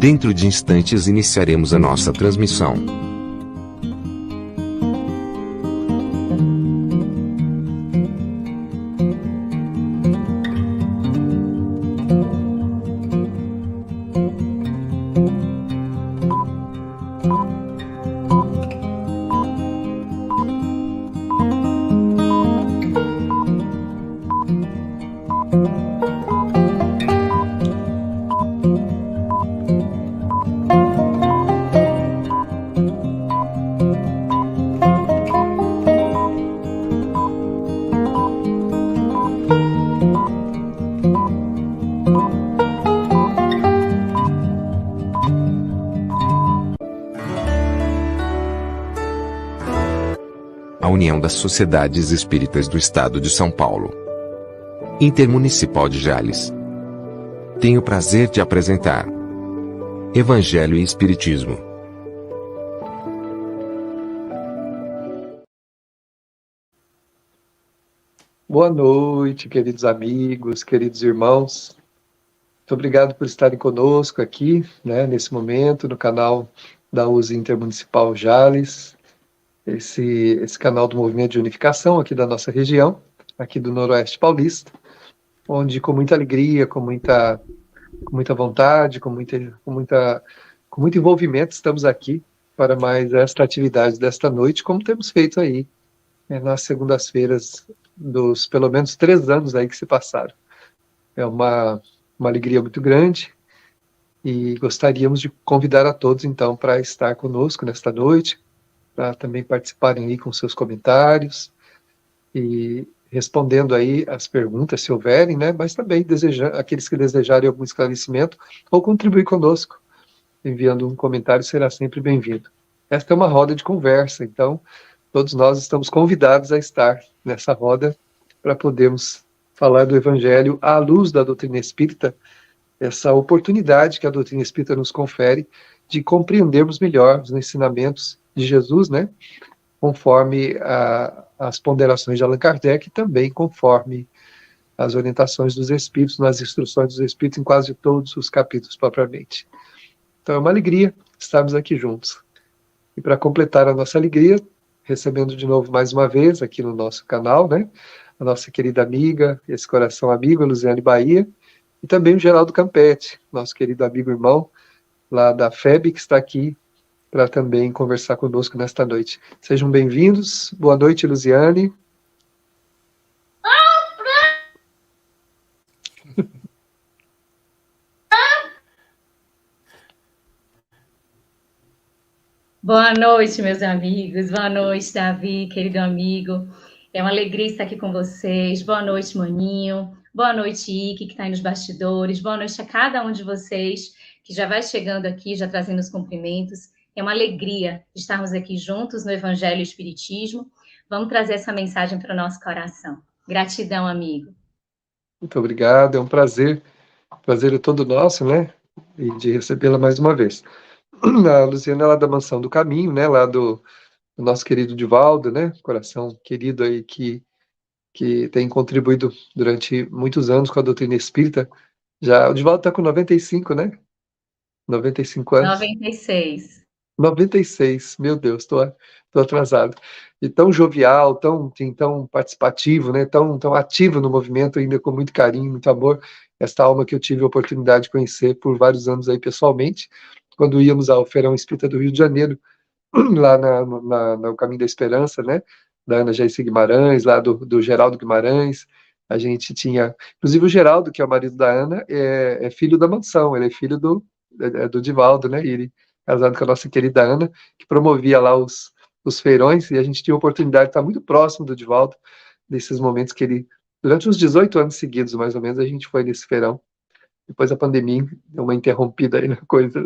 Dentro de instantes iniciaremos a nossa transmissão. A União das Sociedades Espíritas do Estado de São Paulo, Intermunicipal de Jales, tem o prazer de apresentar Evangelho e Espiritismo. Boa noite, queridos amigos, queridos irmãos. Muito obrigado por estarem conosco aqui, nesse momento, no canal da USE Intermunicipal Jales, esse canal do Movimento de Unificação aqui da nossa região, aqui do Noroeste Paulista, onde com muita alegria, com muita vontade, com muito envolvimento estamos aqui para mais esta atividade desta noite, como temos feito aí nas segundas-feiras dos pelo menos 3 anos aí que se passaram. É uma alegria muito grande e gostaríamos de convidar a todos, então, para estar conosco nesta noite, para também participarem aí com seus comentários e respondendo aí as perguntas, se houverem, mas também aqueles que desejarem algum esclarecimento ou contribuir conosco, enviando um comentário, será sempre bem-vindo. Esta é uma roda de conversa, então todos nós estamos convidados a estar nessa roda para podermos falar do Evangelho à luz da doutrina espírita, essa oportunidade que a doutrina espírita nos confere de compreendermos melhor os ensinamentos de Jesus, conforme as ponderações de Allan Kardec e também conforme as orientações dos Espíritos, nas instruções dos Espíritos em quase todos os capítulos propriamente. Então é uma alegria estarmos aqui juntos. E para completar a nossa alegria, recebendo de novo mais uma vez aqui no nosso canal, a nossa querida amiga, esse coração amigo, a Luziane Bahia, e também o Geraldo Campetti, nosso querido amigo irmão, lá da FEB, que está aqui para também conversar conosco nesta noite. Sejam bem-vindos. Boa noite, Luziane. Boa noite, meus amigos. Boa noite, Davi, querido amigo. É uma alegria estar aqui com vocês. Boa noite, Maninho. Boa noite, Ike, que está aí nos bastidores. Boa noite a cada um de vocês que já vai chegando aqui, já trazendo os cumprimentos. É uma alegria estarmos aqui juntos no Evangelho e Espiritismo. Vamos trazer essa mensagem para o nosso coração. Gratidão, amigo. Muito obrigado. É um prazer. O prazer é todo nosso, E de recebê-la mais uma vez. A Luziane é lá da Mansão do Caminho, lá do nosso querido Divaldo, coração querido aí que tem contribuído durante muitos anos com a doutrina espírita. Já, o Divaldo está com 95, 95 anos. 96. 96, meu Deus, estou atrasado. E tão jovial, tão participativo, tão ativo no movimento, ainda com muito carinho, muito amor. Esta alma que eu tive a oportunidade de conhecer por vários anos aí pessoalmente, quando íamos ao Feirão Espírita do Rio de Janeiro, lá no Caminho da Esperança, da Ana Jace Guimarães, lá do Geraldo Guimarães. A gente tinha, inclusive o Geraldo, que é o marido da Ana, é filho da Mansão, ele é filho do Divaldo, E ele casado com a nossa querida Ana, que promovia lá os feirões, e a gente tinha a oportunidade de estar muito próximo do Divaldo, nesses momentos que ele, durante uns 18 anos seguidos, mais ou menos, a gente foi nesse feirão. Depois a pandemia deu uma interrompida aí na coisa,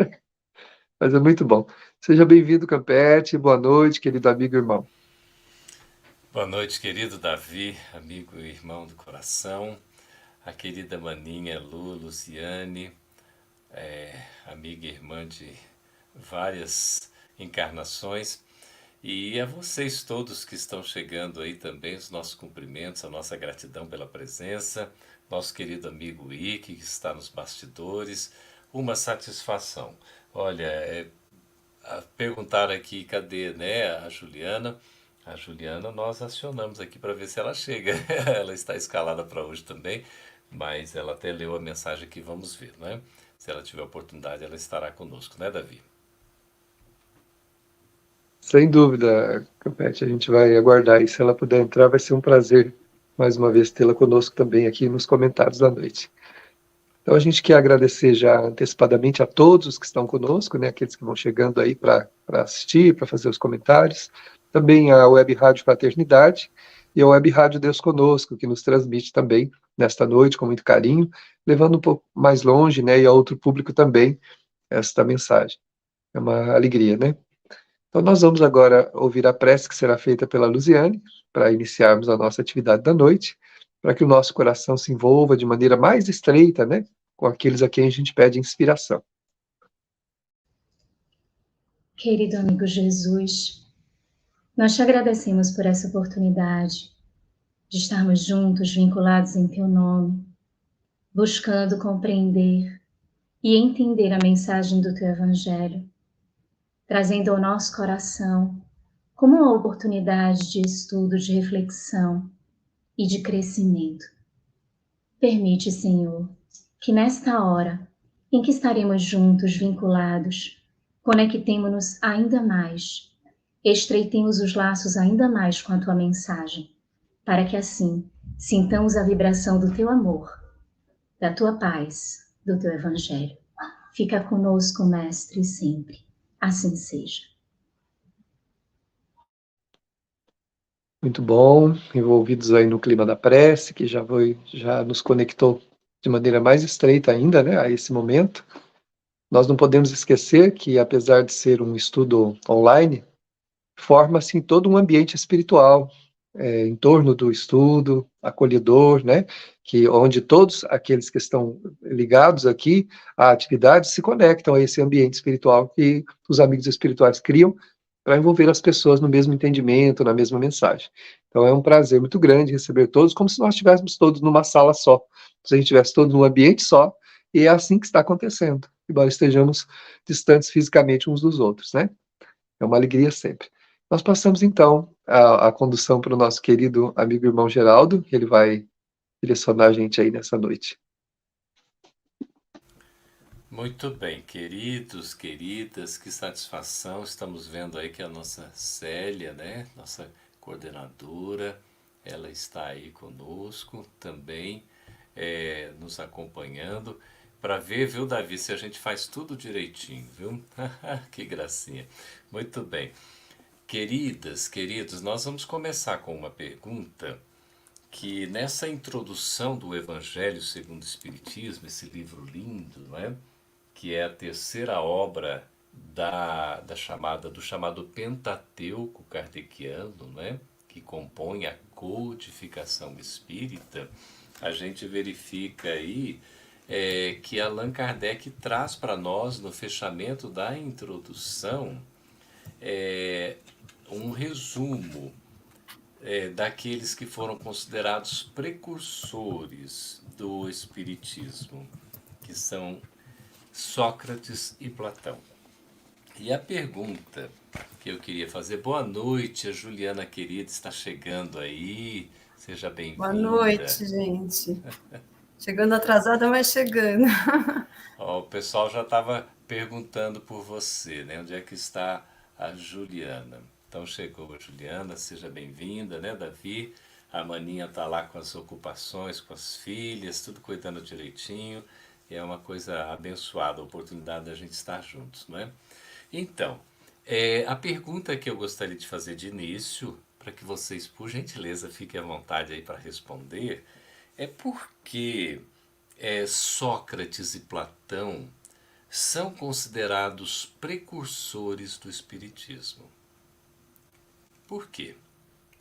Mas é muito bom. Seja bem-vindo, Campetti. Boa noite, querido amigo e irmão. Boa noite, querido Davi, amigo e irmão do coração. A querida maninha Lu, Luciane, amiga e irmã de várias encarnações. E a vocês todos que estão chegando aí também, os nossos cumprimentos, a nossa gratidão pela presença. Nosso querido amigo Ike, que está nos bastidores. uma satisfação. Olha, perguntaram aqui, cadê, né, a Juliana? A Juliana nós acionamos aqui para ver se ela chega. Ela está escalada para hoje também, mas ela até leu a mensagem aqui, vamos ver, né? Se ela tiver oportunidade, ela estará conosco, né, Davi? Sem dúvida, Capete, a gente vai aguardar. E se ela puder entrar, vai ser um prazer, mais uma vez, tê-la conosco também aqui nos comentários da noite. Então, a gente quer agradecer já antecipadamente a todos os que estão conosco, né, aqueles que vão chegando aí para assistir, para fazer os comentários. Também a Web Rádio Fraternidade e a Web Rádio Deus Conosco, que nos transmite também nesta noite com muito carinho, levando um pouco mais longe, né, e a outro público também esta mensagem. É uma alegria, né? Então, nós vamos agora ouvir a prece que será feita pela Luziane, para iniciarmos a nossa atividade da noite, para que o nosso coração se envolva de maneira mais estreita, né, com aqueles a quem a gente pede inspiração. Querido amigo Jesus, nós te agradecemos por essa oportunidade de estarmos juntos, vinculados em teu nome, buscando compreender e entender a mensagem do teu Evangelho, trazendo ao nosso coração como uma oportunidade de estudo, de reflexão e de crescimento. Permite, Senhor, que nesta hora em que estaremos juntos, vinculados, conectemo-nos ainda mais, estreitemos os laços ainda mais com a tua mensagem, para que assim sintamos a vibração do teu amor, da tua paz, do teu Evangelho. Fica conosco, Mestre, sempre. Assim seja. Muito bom, envolvidos aí no clima da prece, que já nos conectou de maneira mais estreita ainda, né, a esse momento. Nós não podemos esquecer que, apesar de ser um estudo online, forma-se todo um ambiente espiritual em torno do estudo, acolhedor, né, onde todos aqueles que estão ligados aqui à atividade se conectam a esse ambiente espiritual que os amigos espirituais criam para envolver as pessoas no mesmo entendimento, na mesma mensagem. Então é um prazer muito grande receber todos, como se nós estivéssemos todos numa sala só, se a gente estivesse todos num ambiente só, e é assim que está acontecendo, embora estejamos distantes fisicamente uns dos outros, né? É uma alegria sempre. Nós passamos, então, a condução para o nosso querido amigo irmão Geraldo, que ele vai direcionar a gente aí nessa noite. Muito bem, queridos, queridas, que satisfação. Estamos vendo aí que a nossa Célia, né, nossa coordenadora, ela está aí conosco também, nos acompanhando, para ver, viu, Davi, se a gente faz tudo direitinho, viu? Que gracinha. Muito bem. Queridas, queridos, nós vamos começar com uma pergunta que nessa introdução do Evangelho segundo o Espiritismo, esse livro lindo, não é? Que é a terceira obra do chamado Pentateuco kardeciano, né? Que compõe a codificação espírita, a gente verifica aí que Allan Kardec traz para nós, no fechamento da introdução, um resumo daqueles que foram considerados precursores do Espiritismo, que são Sócrates e Platão. E a pergunta que eu queria fazer, boa noite, a Juliana querida está chegando aí, seja bem-vinda. Boa noite, gente. Chegando atrasada, mas chegando. Ó, o pessoal já estava perguntando por você, né? Onde é que está a Juliana? Então chegou a Juliana, seja bem-vinda, né, Davi? A Maninha está lá com as ocupações, com as filhas, tudo cuidando direitinho. E é uma coisa abençoada, a oportunidade da gente estar juntos, não é? Então, a pergunta que eu gostaria de fazer de início, para que vocês, por gentileza, fiquem à vontade aí para responder, é por que Sócrates e Platão são considerados precursores do Espiritismo. Por quê?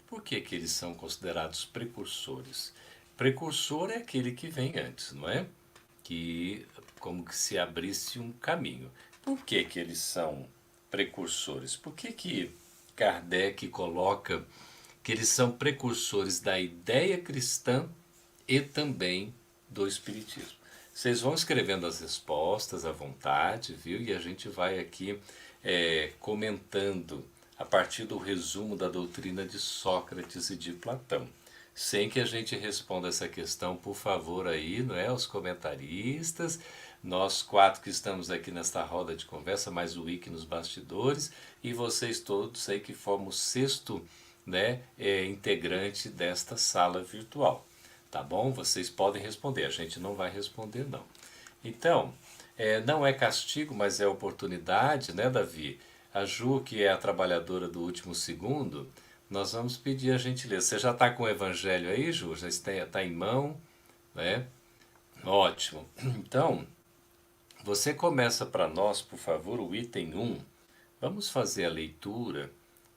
Por que que eles são considerados precursores? Precursor é aquele que vem antes, não é? Que como que se abrisse um caminho. Por que que eles são precursores? Por que que Kardec coloca que eles são precursores da ideia cristã e também do Espiritismo? Vocês vão escrevendo as respostas à vontade, viu? E a gente vai aqui comentando a partir do resumo da doutrina de Sócrates e de Platão. Sem que a gente responda essa questão, por favor, aí, não é? Os comentaristas, nós 4 que estamos aqui nesta roda de conversa, mais o Wiki nos bastidores, e vocês todos aí que formam o 6º, né, integrante desta sala virtual. Tá bom? Vocês podem responder, a gente não vai responder não. Então, não é castigo, mas é oportunidade, né, Davi? A Ju, que é a trabalhadora do último segundo, nós vamos pedir a gentileza. Você já está com o evangelho aí, Ju? Já está em mão, né? Ótimo. Então, você começa para nós, por favor, o item 1. Vamos fazer a leitura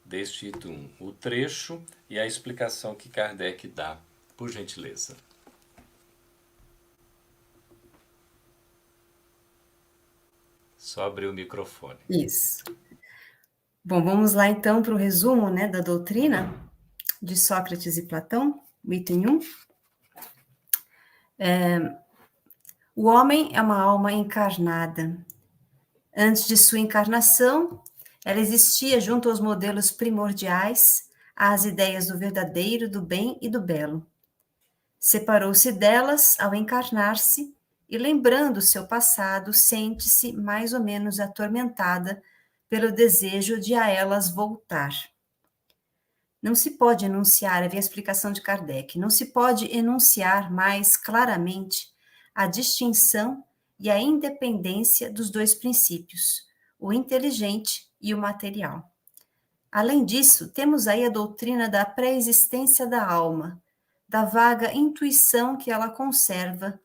deste item 1, o trecho e a explicação que Kardec dá. Por gentileza. Só abrir o microfone. Isso. Bom, vamos lá então para o resumo, né, da doutrina de Sócrates e Platão, o item 1. O homem é uma alma encarnada. Antes de sua encarnação, ela existia junto aos modelos primordiais, às ideias do verdadeiro, do bem e do belo. Separou-se delas ao encarnar-se e, lembrando seu passado, sente-se mais ou menos atormentada pelo desejo de a elas voltar. Não se pode enunciar, havia a explicação de Kardec, não se pode enunciar mais claramente a distinção e a independência dos 2 princípios, o inteligente e o material. Além disso, temos aí a doutrina da pré-existência da alma, da vaga intuição que ela conserva,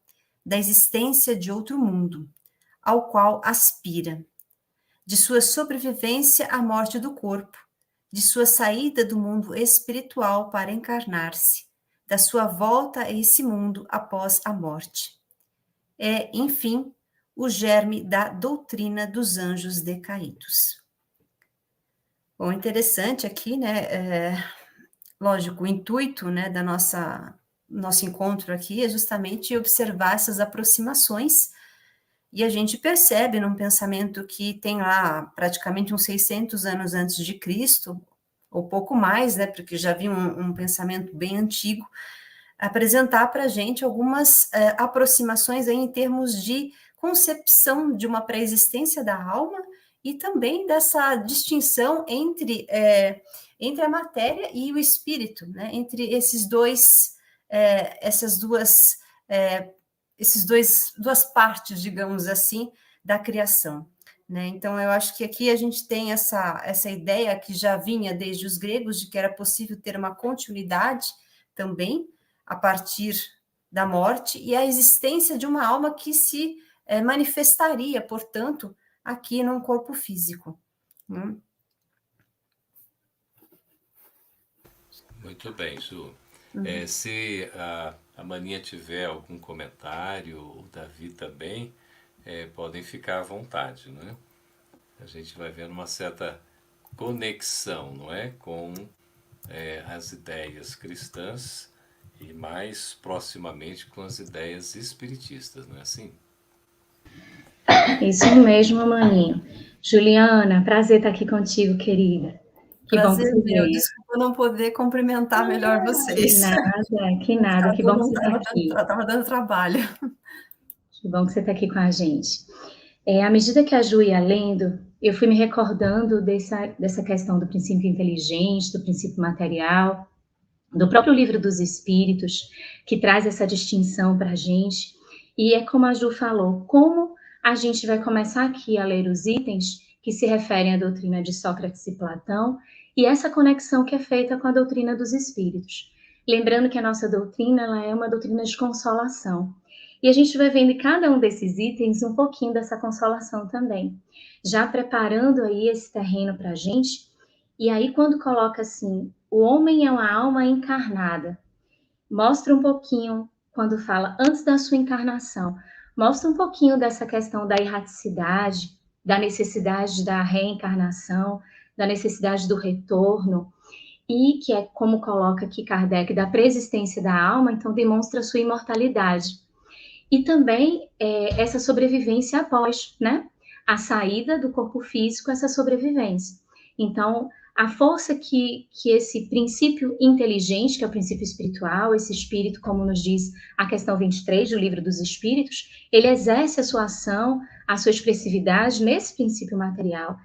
da existência de outro mundo, ao qual aspira, de sua sobrevivência à morte do corpo, de sua saída do mundo espiritual para encarnar-se, da sua volta a esse mundo após a morte. É, enfim, o germe da doutrina dos anjos decaídos. Bom, interessante aqui, né, lógico, o intuito, né, da nosso encontro aqui é justamente observar essas aproximações, e a gente percebe num pensamento que tem lá praticamente uns 600 anos antes de Cristo, ou pouco mais, né, porque já havia um pensamento bem antigo, apresentar para a gente algumas aproximações aí em termos de concepção de uma pré-existência da alma e também dessa distinção entre a matéria e o espírito, né? Entre esses dois, duas partes, digamos assim, da criação, né? Então, eu acho que aqui a gente tem essa ideia que já vinha desde os gregos, de que era possível ter uma continuidade também, a partir da morte, e a existência de uma alma que se manifestaria, portanto, aqui num corpo físico. Muito bem, Ju. Se a Maninha tiver algum comentário, o Davi também, podem ficar à vontade, né? A gente vai vendo uma certa conexão, não é? Com as ideias cristãs e mais proximamente com as ideias espiritistas, não é assim? Isso mesmo, Maninho. Juliana, prazer estar aqui contigo, querida. Que prazer bom que você meu, veio. desculpa não poder cumprimentar melhor vocês. Que nada, que bom que você está aqui. Estava dando trabalho. Que bom que você está aqui com a gente. À medida que a Ju ia lendo, eu fui me recordando dessa questão do princípio inteligente, do princípio material, do próprio Livro dos Espíritos, que traz essa distinção para a gente. E é como a Ju falou, como a gente vai começar aqui a ler os itens que se referem à doutrina de Sócrates e Platão, e essa conexão que é feita com a doutrina dos Espíritos. Lembrando que a nossa doutrina ela é uma doutrina de consolação. E a gente vai vendo em cada um desses itens um pouquinho dessa consolação também, já preparando aí esse terreno para a gente. E aí quando coloca assim, o homem é uma alma encarnada, mostra um pouquinho, quando fala antes da sua encarnação, mostra um pouquinho dessa questão da erraticidade, da necessidade da reencarnação, da necessidade do retorno, e que é como coloca aqui Kardec, da preexistência da alma, então demonstra a sua imortalidade. e também essa sobrevivência após, né? A saída do corpo físico, essa sobrevivência. Então, a força que esse princípio inteligente, que é o princípio espiritual, esse espírito, como nos diz a questão 23 do Livro dos Espíritos, ele exerce a sua ação, a sua expressividade nesse princípio material,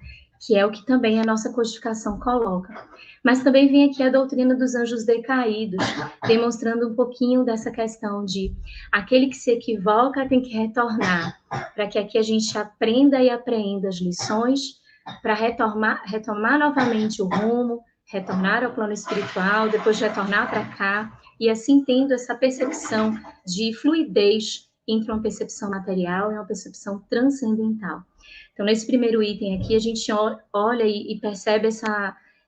que é o que também a nossa codificação coloca. Mas também vem aqui a doutrina dos anjos decaídos, demonstrando um pouquinho dessa questão de aquele que se equivoca tem que retornar, para que aqui a gente aprenda e apreenda as lições, para retomar novamente o rumo, retornar ao plano espiritual, depois retornar para cá, e assim tendo essa percepção de fluidez entre uma percepção material e uma percepção transcendental. Então, nesse primeiro item aqui, a gente olha e percebe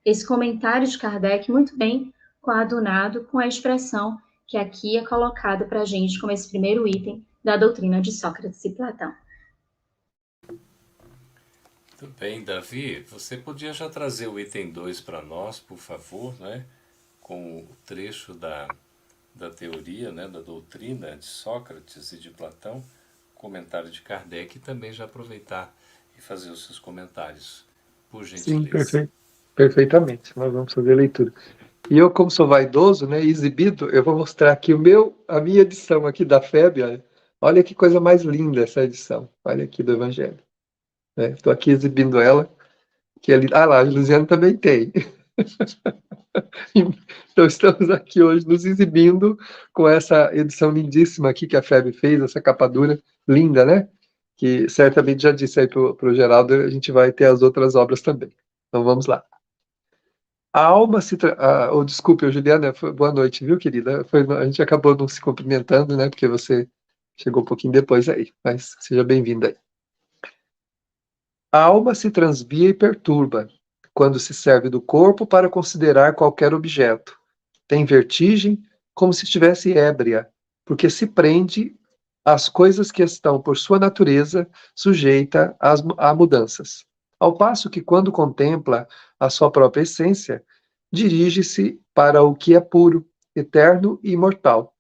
esse comentário de Kardec muito bem coadunado com a expressão que aqui é colocada para a gente como esse primeiro item da doutrina de Sócrates e Platão. Muito bem, Davi, você podia já trazer o item 2 para nós, por favor, né? Com o trecho da teoria, né? Da doutrina de Sócrates e de Platão, comentário de Kardec, e também já aproveitar e fazer os seus comentários, por gentileza. Sim, perfeitamente, nós vamos fazer a leitura. E eu, como sou vaidoso, né, exibido, eu vou mostrar aqui a minha edição aqui da FEB. Olha que coisa mais linda essa edição, olha aqui do Evangelho. Estou aqui exibindo ela, que ali, lá, a Luziane também tem. Então estamos aqui hoje nos exibindo com essa edição lindíssima aqui que a FEB fez, essa capa dura, linda, né? Que certamente já disse aí para o Geraldo, a gente vai ter as outras obras também. Então vamos lá. A alma se... desculpe, Juliana, boa noite, viu, querida? A gente acabou não se cumprimentando, né? Porque você chegou um pouquinho depois aí, mas seja bem-vinda aí. A alma se transvia e perturba quando se serve do corpo para considerar qualquer objeto. Tem vertigem, como se estivesse ébria, porque se prende às coisas que estão, por sua natureza, sujeita a mudanças. Ao passo que, quando contempla a sua própria essência, dirige-se para o que é puro, eterno e imortal,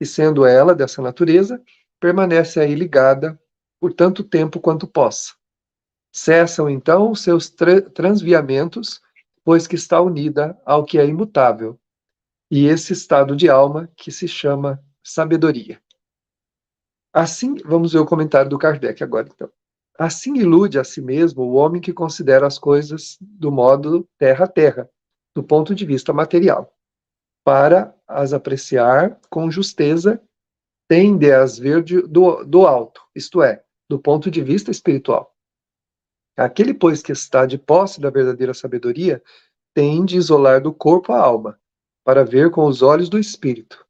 e, sendo ela dessa natureza, permanece aí ligada por tanto tempo quanto possa. Cessam, então, os seus transviamentos, pois que está unida ao que é imutável, e esse estado de alma que se chama sabedoria. Assim, vamos ver o comentário do Kardec agora, então. Assim ilude a si mesmo o homem que considera as coisas do modo terra-terra, do ponto de vista material. Para as apreciar com justeza, tem de as ver do alto, isto é, do ponto de vista espiritual. Aquele, pois, que está de posse da verdadeira sabedoria, tem de isolar do corpo a alma, para ver com os olhos do espírito.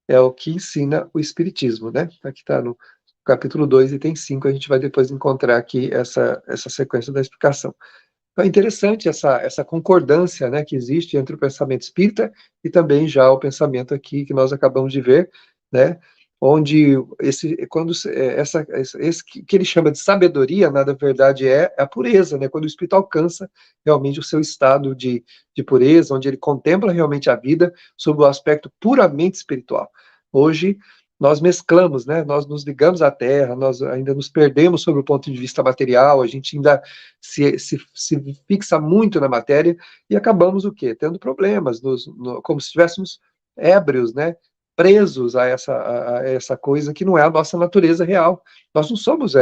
É o que ensina o espiritismo, né? Aqui está no capítulo 2, item 5, a gente vai depois encontrar aqui essa sequência da explicação. Então é interessante essa concordância, né, que existe entre o pensamento espírita e também já o pensamento aqui que nós acabamos de ver, né, onde esse que ele chama de sabedoria, na verdade é a pureza, né, quando o espírito alcança realmente o seu estado de pureza, onde ele contempla realmente a vida sob o aspecto puramente espiritual. Hoje nós mesclamos, né? Nós nos ligamos à Terra, nós ainda nos perdemos sobre o ponto de vista material, a gente ainda se fixa muito na matéria e acabamos o quê? Tendo problemas, como se estivéssemos ébrios, né? Presos a essa coisa que não é a nossa natureza real. Nós não somos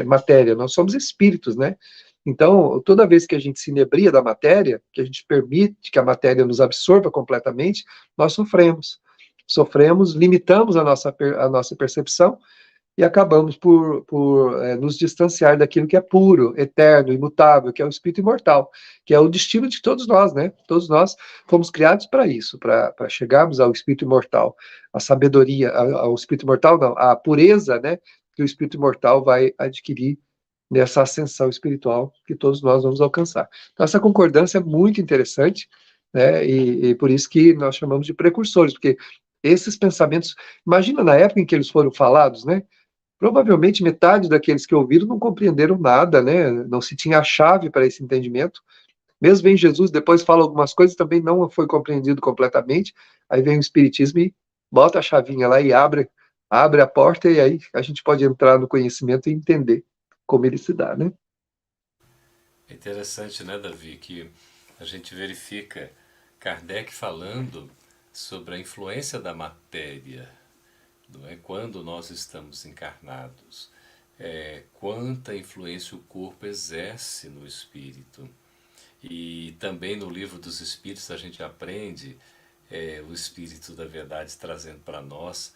matéria, nós somos espíritos, né? Então, toda vez que a gente se inebria da matéria, que a gente permite que a matéria nos absorva completamente, nós sofremos, limitamos a nossa percepção e acabamos por nos distanciar daquilo que é puro, eterno, imutável, que é o espírito imortal, que é o destino de todos nós, né? Todos nós fomos criados para isso, para chegarmos ao espírito imortal, a sabedoria, ao espírito imortal, não, a pureza, né? Que o espírito imortal vai adquirir nessa ascensão espiritual que todos nós vamos alcançar. Então, essa concordância é muito interessante, né? E por isso que nós chamamos de precursores, porque esses pensamentos, imagina na época em que eles foram falados, né? Provavelmente metade daqueles que ouviram não compreenderam nada, né? Não se tinha a chave para esse entendimento. Mesmo vem Jesus, depois fala algumas coisas, também não foi compreendido completamente. Aí vem o Espiritismo e bota a chavinha lá e abre abre a porta e aí a gente pode entrar no conhecimento e entender como ele se dá, né? É interessante, né, Davi, que a gente verifica Kardec falando sobre a influência da matéria, não é? Quando nós estamos encarnados, quanta influência o corpo exerce no espírito. E também no Livro dos Espíritos a gente aprende, o Espírito da Verdade trazendo para nós,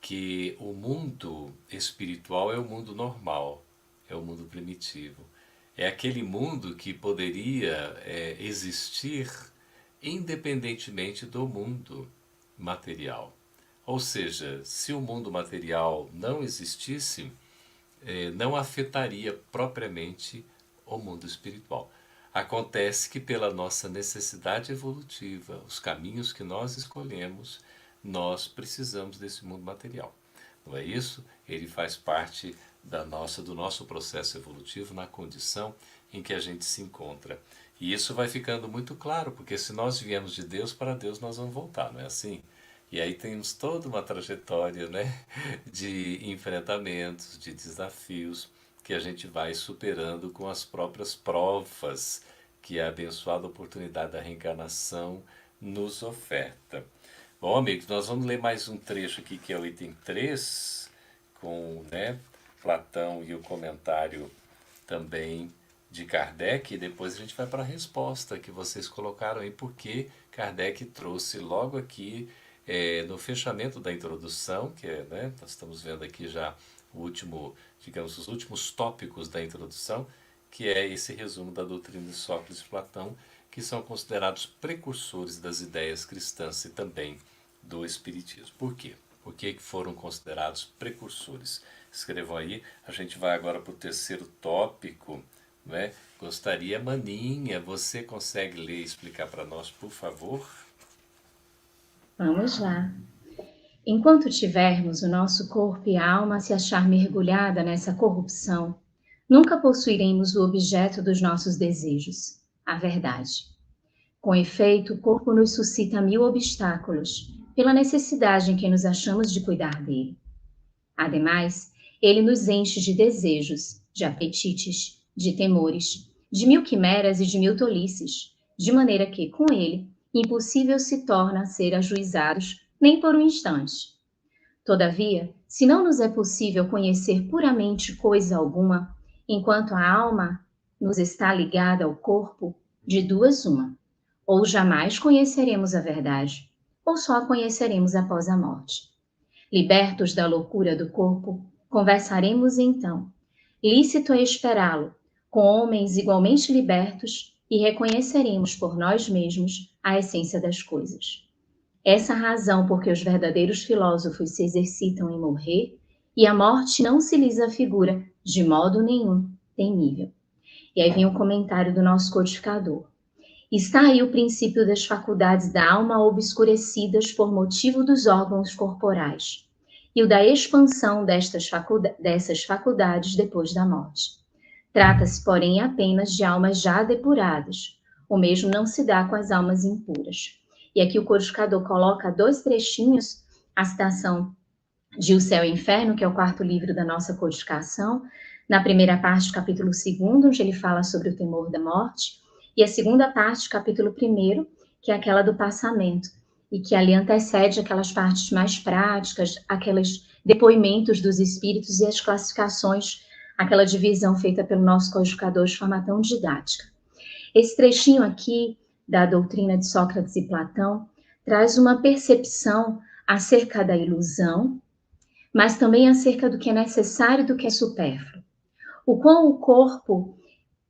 que o mundo espiritual é o mundo normal, é o mundo primitivo. É aquele mundo que poderia existir independentemente do mundo material. Ou seja, se o mundo material não existisse, não afetaria propriamente o mundo espiritual. Acontece que pela nossa necessidade evolutiva, os caminhos que nós escolhemos, nós precisamos desse mundo material. Não é isso? Ele faz parte do nosso processo evolutivo na condição em que a gente se encontra. E isso vai ficando muito claro, porque se nós viemos de Deus, para Deus nós vamos voltar, não é assim? E aí temos toda uma trajetória, né, de enfrentamentos, de desafios, que a gente vai superando com as próprias provas que a abençoada oportunidade da reencarnação nos oferta. Bom, amigos, nós vamos ler mais um trecho aqui, que é o item 3, com, né, Platão e o comentário também de Kardec, e depois a gente vai para a resposta que vocês colocaram aí, porque Kardec trouxe logo aqui, no fechamento da introdução, que é, né, nós estamos vendo aqui já o último, digamos, os últimos tópicos da introdução, que é esse resumo da doutrina de Sócrates e Platão, que são considerados precursores das ideias cristãs e também do Espiritismo. Por quê? Por que foram considerados precursores? Escrevam aí, a gente vai agora para o terceiro tópico, né? Gostaria, Maninha, você consegue ler e explicar para nós, por favor? Vamos lá. Enquanto tivermos o nosso corpo e a alma se achar mergulhada nessa corrupção, nunca possuiremos o objeto dos nossos desejos, a verdade. Com efeito, o corpo nos suscita 1000 obstáculos, pela necessidade em que nos achamos de cuidar dele. Ademais, ele nos enche de desejos, de apetites, de temores, de 1000 quimeras e de 1000 tolices, de maneira que, com ele, impossível se torna ser ajuizados nem por um instante. Todavia, se não nos é possível conhecer puramente coisa alguma, enquanto a alma nos está ligada ao corpo, de duas uma: ou jamais conheceremos a verdade, ou só a conheceremos após a morte. Libertos da loucura do corpo, conversaremos então. Lícito é esperá-lo, com homens igualmente libertos, e reconheceremos por nós mesmos a essência das coisas. Essa razão por que os verdadeiros filósofos se exercitam em morrer, e a morte não se lhes afigura, de modo nenhum, temível. E aí vem um comentário do nosso codificador. Está aí o princípio das faculdades da alma obscurecidas por motivo dos órgãos corporais, e o da expansão dessas faculdades depois da morte. Trata-se, porém, apenas de almas já depuradas. O mesmo não se dá com as almas impuras. E aqui o codificador coloca 2 trechinhos, a citação de O Céu e o Inferno, que é o 4º livro da nossa codificação, na primeira parte do capítulo 2, onde ele fala sobre o temor da morte, e a segunda parte do capítulo 1, que é aquela do passamento, e que ali antecede aquelas partes mais práticas, aqueles depoimentos dos espíritos e as classificações, aquela divisão feita pelo nosso codificador de forma tão didática. Esse trechinho aqui da doutrina de Sócrates e Platão traz uma percepção acerca da ilusão, mas também acerca do que é necessário e do que é supérfluo. O quão o corpo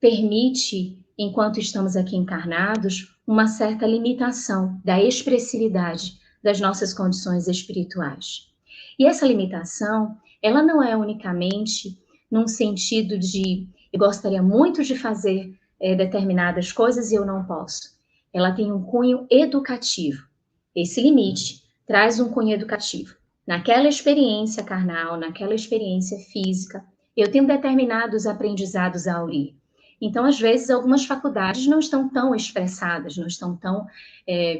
permite, enquanto estamos aqui encarnados, uma certa limitação da expressividade das nossas condições espirituais. E essa limitação, ela não é unicamente num sentido de eu gostaria muito de fazer determinadas coisas e eu não posso. Ela tem um cunho educativo. Esse limite traz um cunho educativo. Naquela experiência carnal, naquela experiência física, eu tenho determinados aprendizados a aurir. Então, às vezes, algumas faculdades não estão tão expressadas, não estão tão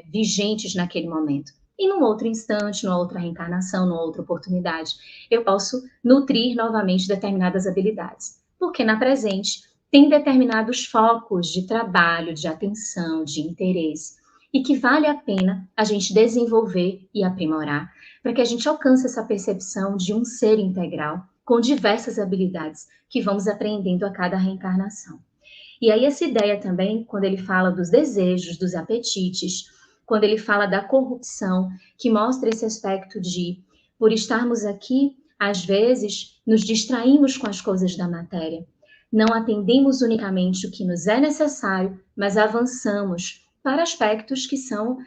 vigentes naquele momento. e num outro instante, numa outra reencarnação, numa outra oportunidade, eu posso nutrir novamente determinadas habilidades. Porque na presente tem determinados focos de trabalho, de atenção, de interesse, e que vale a pena a gente desenvolver e aprimorar, para que a gente alcance essa percepção de um ser integral, com diversas habilidades que vamos aprendendo a cada reencarnação. E aí essa ideia também, quando ele fala dos desejos, dos apetites, quando ele fala da corrupção, que mostra esse aspecto de, por estarmos aqui, às vezes, nos distraímos com as coisas da matéria. Não atendemos unicamente o que nos é necessário, mas avançamos para aspectos que são,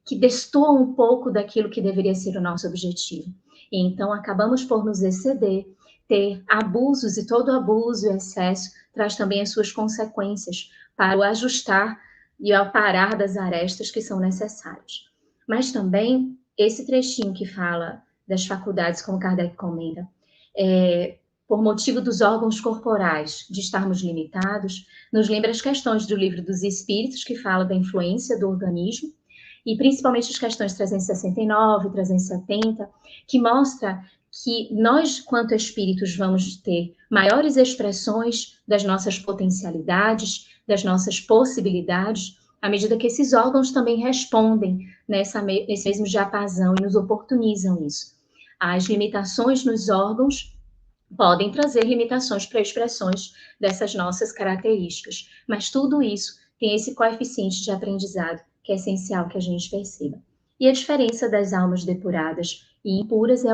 que destoam um pouco daquilo que deveria ser o nosso objetivo. E então, acabamos por nos exceder, ter abusos, e todo abuso e excesso traz também as suas consequências para o ajustar e ao parar das arestas que são necessários. Mas também, esse trechinho que fala das faculdades, como Kardec comenta, por motivo dos órgãos corporais, de estarmos limitados, nos lembra as questões do Livro dos Espíritos, que fala da influência do organismo, e principalmente as questões 369 e 370, que mostra que nós, quanto espíritos, vamos ter maiores expressões das nossas potencialidades, das nossas possibilidades, à medida que esses órgãos também respondem nesse mesmo diapasão e nos oportunizam isso. As limitações nos órgãos podem trazer limitações para expressões dessas nossas características, mas tudo isso tem esse coeficiente de aprendizado que é essencial que a gente perceba. E a diferença das almas depuradas e impuras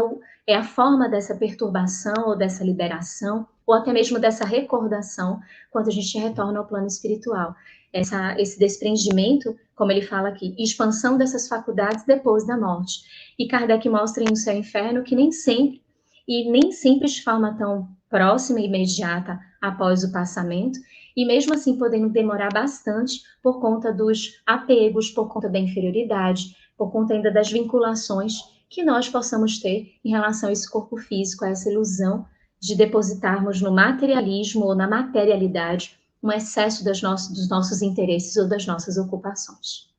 é a forma dessa perturbação ou dessa liberação, ou até mesmo dessa recordação, quando a gente retorna ao plano espiritual. Esse desprendimento, como ele fala aqui, expansão dessas faculdades depois da morte. E Kardec mostra em O Céu e o Inferno que nem sempre de forma tão próxima e imediata após o passamento, e mesmo assim podendo demorar bastante por conta dos apegos, por conta da inferioridade, por conta ainda das vinculações que nós possamos ter em relação a esse corpo físico, a essa ilusão de depositarmos no materialismo ou na materialidade um excesso dos nossos interesses ou das nossas ocupações.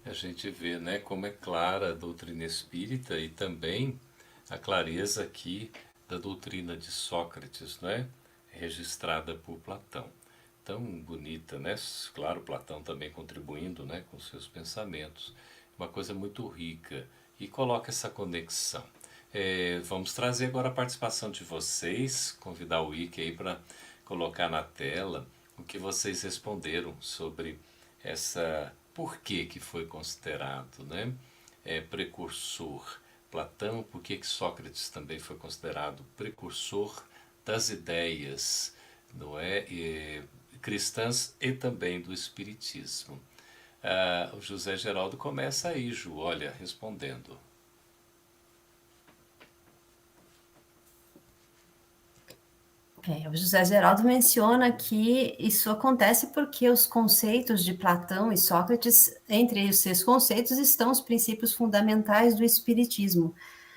A gente vê, né, como é clara a doutrina espírita e também a clareza aqui da doutrina de Sócrates, né, registrada por Platão. Tão bonita, né? Claro, Platão também contribuindo, né, com seus pensamentos. Uma coisa muito rica e coloca essa conexão. Vamos trazer agora a participação de vocês, convidar o Ike aí para colocar na tela o que vocês responderam sobre essa... Por que foi considerado, né, precursor Platão? Por que Sócrates também foi considerado precursor das ideias, não é, cristãs e também do espiritismo? O José Geraldo começa aí, Ju, olha, respondendo. O José Geraldo menciona que isso acontece porque os conceitos de Platão e Sócrates, entre os seus conceitos, estão os princípios fundamentais do espiritismo.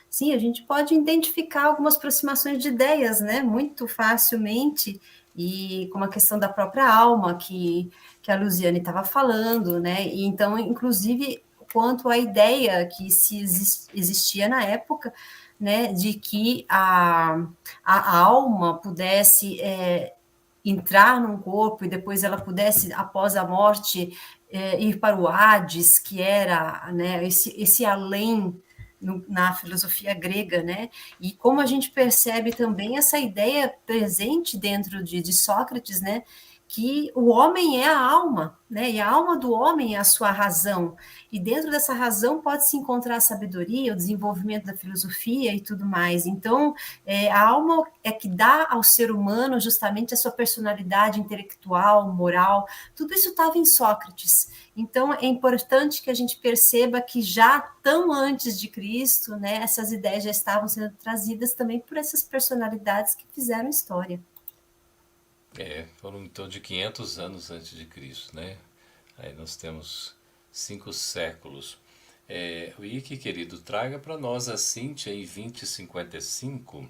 Sim, a gente pode identificar algumas aproximações de ideias, né, muito facilmente, e com a questão da própria alma, que a Luziane estava falando, né, e então, inclusive, quanto à ideia que existia na época, né, de que a alma pudesse entrar num corpo e depois ela pudesse, após a morte, ir para o Hades, que era, né, esse além na filosofia grega, né? E como a gente percebe também essa ideia presente dentro de Sócrates, né? Que o homem é a alma, né? E a alma do homem é a sua razão. E dentro dessa razão pode-se encontrar a sabedoria, o desenvolvimento da filosofia e tudo mais. Então, a alma é que dá ao ser humano justamente a sua personalidade intelectual, moral. Tudo isso estava em Sócrates. Então, é importante que a gente perceba que já tão antes de Cristo, né, essas ideias já estavam sendo trazidas também por essas personalidades que fizeram história. Foram em torno de 500 anos antes de Cristo, né? Aí nós temos 5 séculos. O Ike, querido, traga para nós a Cíntia em 2055.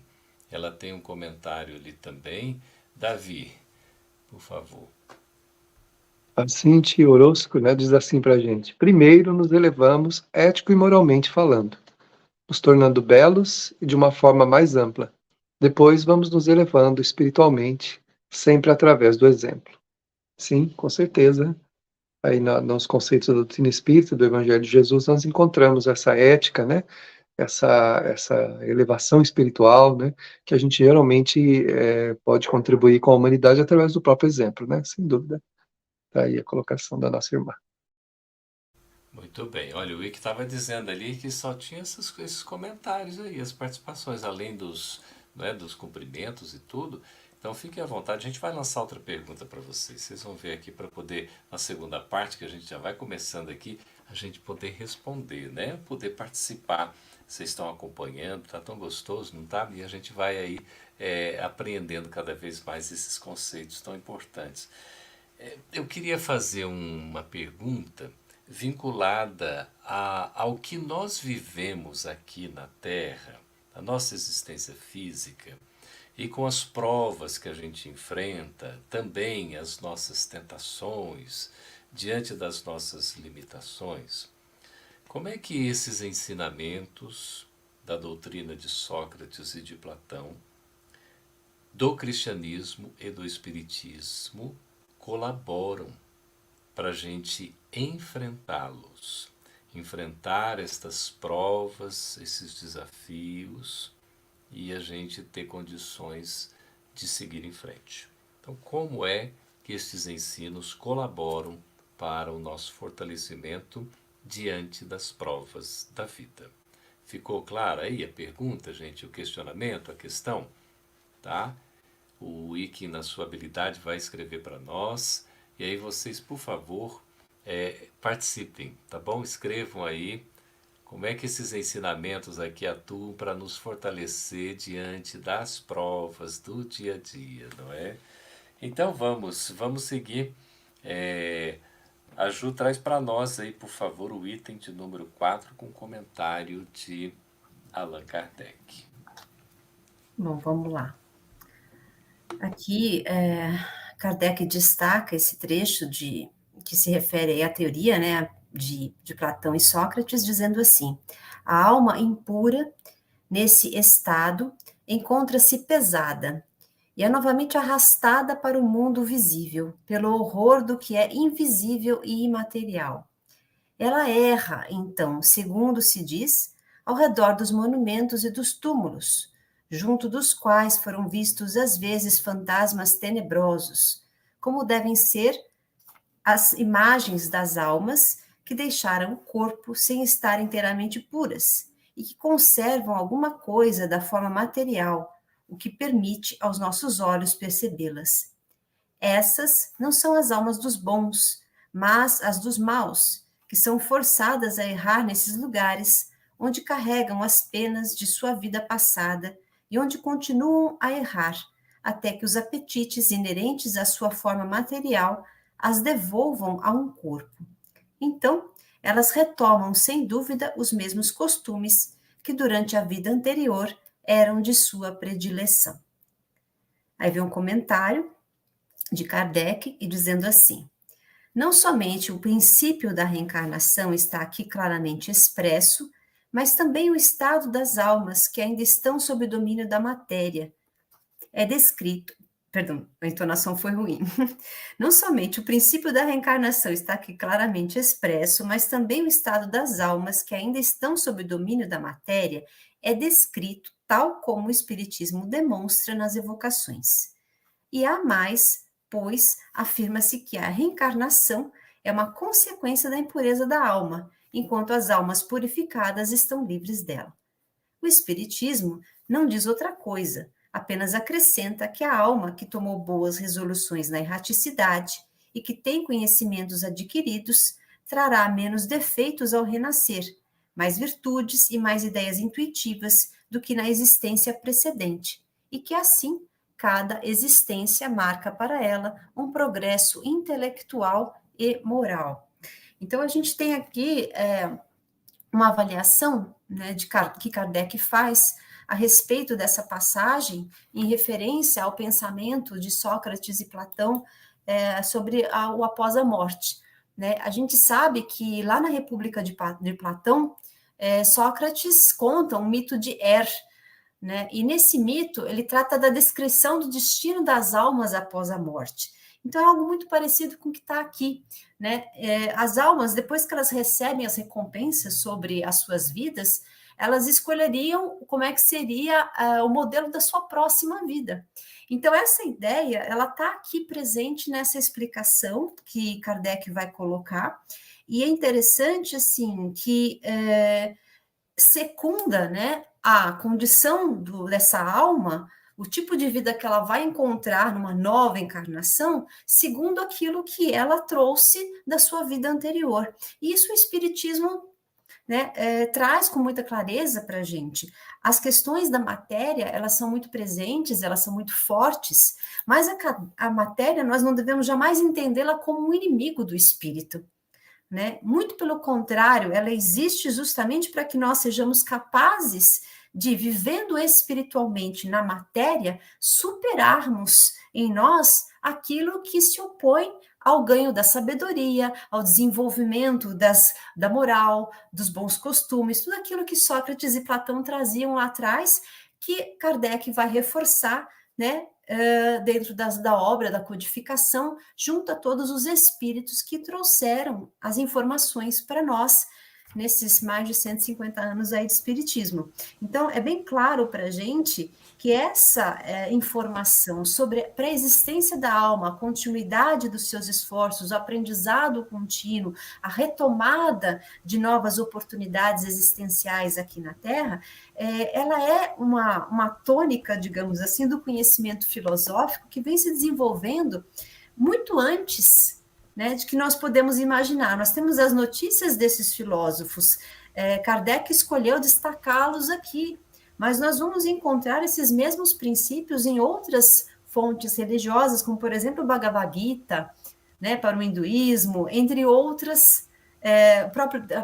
Ela tem um comentário ali também. Davi, por favor. A Cinti Orozco, né, diz assim para a gente: primeiro nos elevamos ético e moralmente falando, nos tornando belos e de uma forma mais ampla. Depois vamos nos elevando espiritualmente, sempre através do exemplo. Sim, com certeza. Aí nos conceitos da doutrina espírita, do Evangelho de Jesus, nós encontramos essa ética, né? Essa elevação espiritual, né? Que a gente geralmente pode contribuir com a humanidade através do próprio exemplo, né? Sem dúvida. Tá aí a colocação da nossa irmã. Muito bem. Olha, o Wick estava dizendo ali que só tinha esses comentários aí, as participações, além dos, né, dos cumprimentos e tudo. Então fiquem à vontade, a gente vai lançar outra pergunta para vocês. Vocês vão ver aqui para poder, na segunda parte, que a gente já vai começando aqui, a gente poder responder, né? Poder participar. Vocês estão acompanhando, tá tão gostoso, não tá? E a gente vai aí aprendendo cada vez mais esses conceitos tão importantes. Eu queria fazer uma pergunta vinculada ao que nós vivemos aqui na Terra, a nossa existência física, e com as provas que a gente enfrenta, também as nossas tentações, diante das nossas limitações. Como é que esses ensinamentos da doutrina de Sócrates e de Platão, do cristianismo e do espiritismo, colaboram para a gente enfrentá-los, enfrentar estas provas, esses desafios e a gente ter condições de seguir em frente. Então, como é que estes ensinos colaboram para o nosso fortalecimento diante das provas da vida? Ficou clara aí a pergunta, gente, o questionamento, a questão? Tá? O Wiki, na sua habilidade, vai escrever para nós. E aí vocês, por favor, participem, tá bom? Escrevam aí como é que esses ensinamentos aqui atuam para nos fortalecer diante das provas do dia a dia, não é? Então vamos seguir. A Ju traz para nós aí, por favor, o item de número 4 com comentário de Allan Kardec. Bom, vamos lá. Aqui, Kardec destaca esse trecho que se refere à teoria, né, de Platão e Sócrates, dizendo assim: a alma impura, nesse estado, encontra-se pesada e é novamente arrastada para o mundo visível, pelo horror do que é invisível e imaterial. Ela erra, então, segundo se diz, ao redor dos monumentos e dos túmulos, junto dos quais foram vistos às vezes fantasmas tenebrosos, como devem ser as imagens das almas que deixaram o corpo sem estar inteiramente puras e que conservam alguma coisa da forma material, o que permite aos nossos olhos percebê-las. Essas não são as almas dos bons, mas as dos maus, que são forçadas a errar nesses lugares onde carregam as penas de sua vida passada e onde continuam a errar, até que os apetites inerentes à sua forma material as devolvam a um corpo. Então, elas retomam, sem dúvida, os mesmos costumes que durante a vida anterior eram de sua predileção. Aí vem um comentário de Kardec e dizendo assim: não somente o princípio da reencarnação está aqui claramente expresso, mas também o estado das almas que ainda estão sob o domínio da matéria. É descrito, perdão, a entonação foi ruim. Não somente o princípio da reencarnação está aqui claramente expresso, mas também o estado das almas que ainda estão sob o domínio da matéria é descrito tal como o Espiritismo demonstra nas evocações. E há mais, pois afirma-se que a reencarnação é uma consequência da impureza da alma, enquanto as almas purificadas estão livres dela. O Espiritismo não diz outra coisa, apenas acrescenta que a alma que tomou boas resoluções na erraticidade e que tem conhecimentos adquiridos trará menos defeitos ao renascer, mais virtudes e mais ideias intuitivas do que na existência precedente, e que assim cada existência marca para ela um progresso intelectual e moral. Então, a gente tem aqui uma avaliação, né, que Kardec faz a respeito dessa passagem, em referência ao pensamento de Sócrates e Platão, sobre o após a morte, né? A gente sabe que lá na República de Platão, Sócrates conta um mito de né? E nesse mito, ele trata da descrição do destino das almas após a morte. Então, é algo muito parecido com o que está aqui, né? As almas, depois que elas recebem as recompensas sobre as suas vidas, elas escolheriam como é que seria o modelo da sua próxima vida. Então, essa ideia, ela está aqui presente nessa explicação que Kardec vai colocar, e é interessante, assim, que secunda, né, a condição dessa alma, o tipo de vida que ela vai encontrar numa nova encarnação, segundo aquilo que ela trouxe da sua vida anterior. E isso o Espiritismo, né, traz com muita clareza para a gente. As questões da matéria, elas são muito presentes, elas são muito fortes, mas a matéria, nós não devemos jamais entendê-la como um inimigo do espírito, né? Muito pelo contrário, ela existe justamente para que nós sejamos capazes de, vivendo espiritualmente na matéria, superarmos em nós aquilo que se opõe ao ganho da sabedoria, ao desenvolvimento da moral, dos bons costumes, tudo aquilo que Sócrates e Platão traziam lá atrás, que Kardec vai reforçar, né, dentro da obra da codificação, junto a todos os espíritos que trouxeram as informações para nós, nesses mais de 150 anos aí de espiritismo. Então, é bem claro para a gente que essa informação sobre a pré-existência da alma, a continuidade dos seus esforços, o aprendizado contínuo, a retomada de novas oportunidades existenciais aqui na Terra, ela é uma tônica, digamos assim, do conhecimento filosófico que vem se desenvolvendo muito antes, né, de que nós podemos imaginar. Nós temos as notícias desses filósofos, Kardec escolheu destacá-los aqui, mas nós vamos encontrar esses mesmos princípios em outras fontes religiosas, como, por exemplo, o Bhagavad Gita, né, para o hinduísmo, entre outras,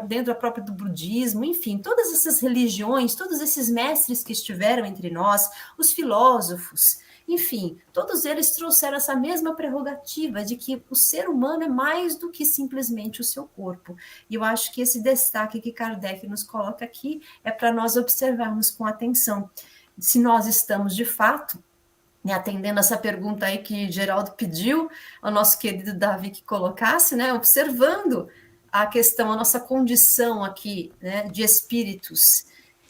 dentro da própria do budismo, enfim, todas essas religiões, todos esses mestres que estiveram entre nós, os filósofos, enfim, todos eles trouxeram essa mesma prerrogativa de que o ser humano é mais do que simplesmente o seu corpo. E eu acho que esse destaque que Kardec nos coloca aqui é para nós observarmos com atenção se nós estamos, de fato, né, atendendo essa pergunta aí que Geraldo pediu ao nosso querido Davi que colocasse, né, observando a questão, a nossa condição aqui, né, de espíritos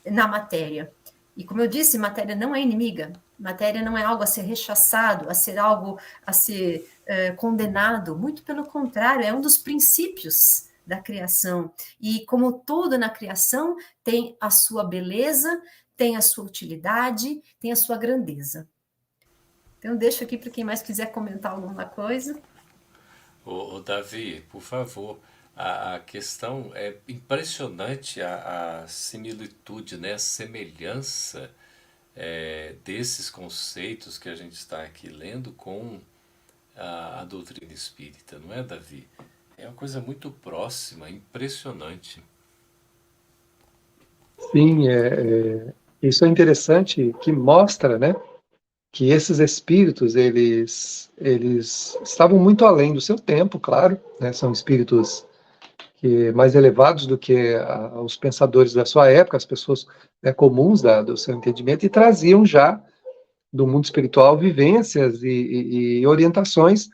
na matéria. E como eu disse, matéria não é inimiga, matéria não é algo a ser rechaçado, a ser algo a ser condenado, muito pelo contrário, é um dos princípios da criação. E como tudo na criação, tem a sua beleza, tem a sua utilidade, tem a sua grandeza. Então, deixo aqui para quem mais quiser comentar alguma coisa. Ô, Davi, por favor, a questão é impressionante, a similitude, né, a semelhança desses conceitos que a gente está aqui lendo com a doutrina espírita, não é, Davi? É uma coisa muito próxima, impressionante. Sim, isso é interessante, que mostra, né, que esses espíritos, eles estavam muito além do seu tempo, claro, né, são espíritos mais elevados do que os pensadores da sua época, as pessoas, né, comuns do seu entendimento, e traziam já do mundo espiritual vivências e orientações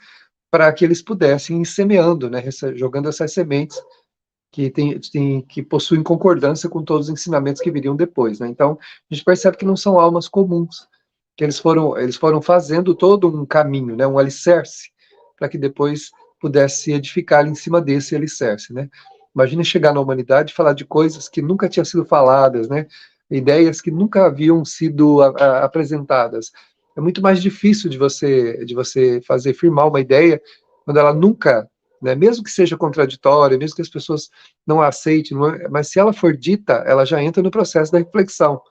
para que eles pudessem ir semeando, né, jogando essas sementes que possuem concordância com todos os ensinamentos que viriam depois, né? Então, a gente percebe que não são almas comuns, que eles foram fazendo todo um caminho, né, um alicerce, para que depois pudesse edificar em cima desse alicerce, né? Imagina chegar na humanidade e falar de coisas que nunca tinham sido faladas, né? Ideias que nunca haviam sido apresentadas. É muito mais difícil de você firmar uma ideia quando ela nunca, né, mesmo que seja contraditória, mesmo que as pessoas não a aceitem, mas se ela for dita, ela já entra no processo da reflexão,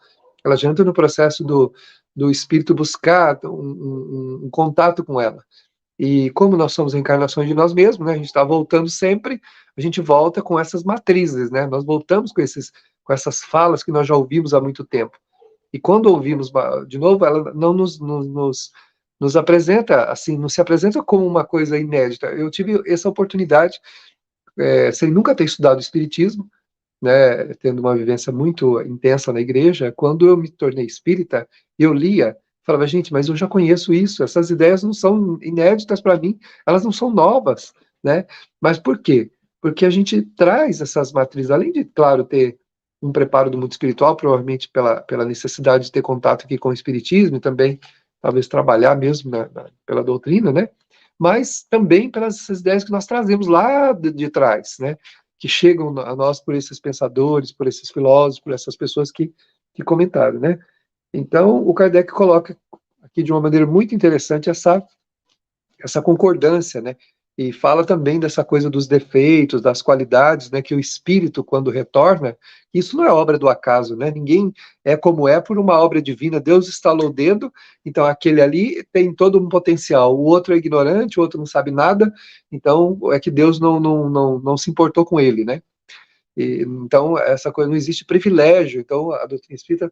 ela já entra no processo do espírito buscar um contato com ela. E como nós somos encarnações de nós mesmos, né, a gente está voltando sempre, a gente volta com essas matrizes, né, nós voltamos com essas falas que nós já ouvimos há muito tempo. E quando ouvimos de novo, ela não nos nos apresenta, assim, não se apresenta como uma coisa inédita. Eu tive essa oportunidade, sem nunca ter estudado Espiritismo, né, tendo uma vivência muito intensa na igreja, quando eu me tornei espírita, eu lia, falava, gente, mas eu já conheço isso, essas ideias não são inéditas para mim, elas não são novas, né? Mas por quê? Porque a gente traz essas matrizes, além de, claro, ter um preparo do mundo espiritual, provavelmente pela necessidade de ter contato aqui com o espiritismo e também, talvez, trabalhar mesmo pela doutrina, né? Mas também pelas ideias que nós trazemos lá de trás, né? Que chegam a nós por esses pensadores, por esses filósofos, por essas pessoas que comentaram, né? Então, o Kardec coloca aqui de uma maneira muito interessante essa concordância, né? E fala também dessa coisa dos defeitos, das qualidades, né? Que o espírito, quando retorna, isso não é obra do acaso, né? Ninguém é como é por uma obra divina. Deus estalou o dedo, então aquele ali tem todo um potencial. O outro é ignorante, o outro não sabe nada, então é que Deus não se importou com ele, né? Então, essa coisa, não existe privilégio. Então, a doutrina espírita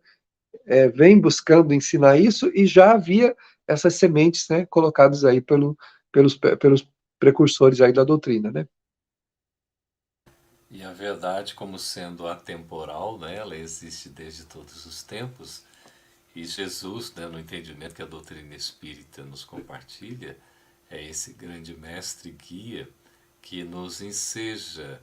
vem buscando ensinar isso e já havia essas sementes, né, colocadas aí pelos precursores aí da doutrina, né? E a verdade, como sendo atemporal, né, ela existe desde todos os tempos. E Jesus, né, no entendimento que a doutrina espírita nos compartilha, é esse grande mestre guia que nos enseja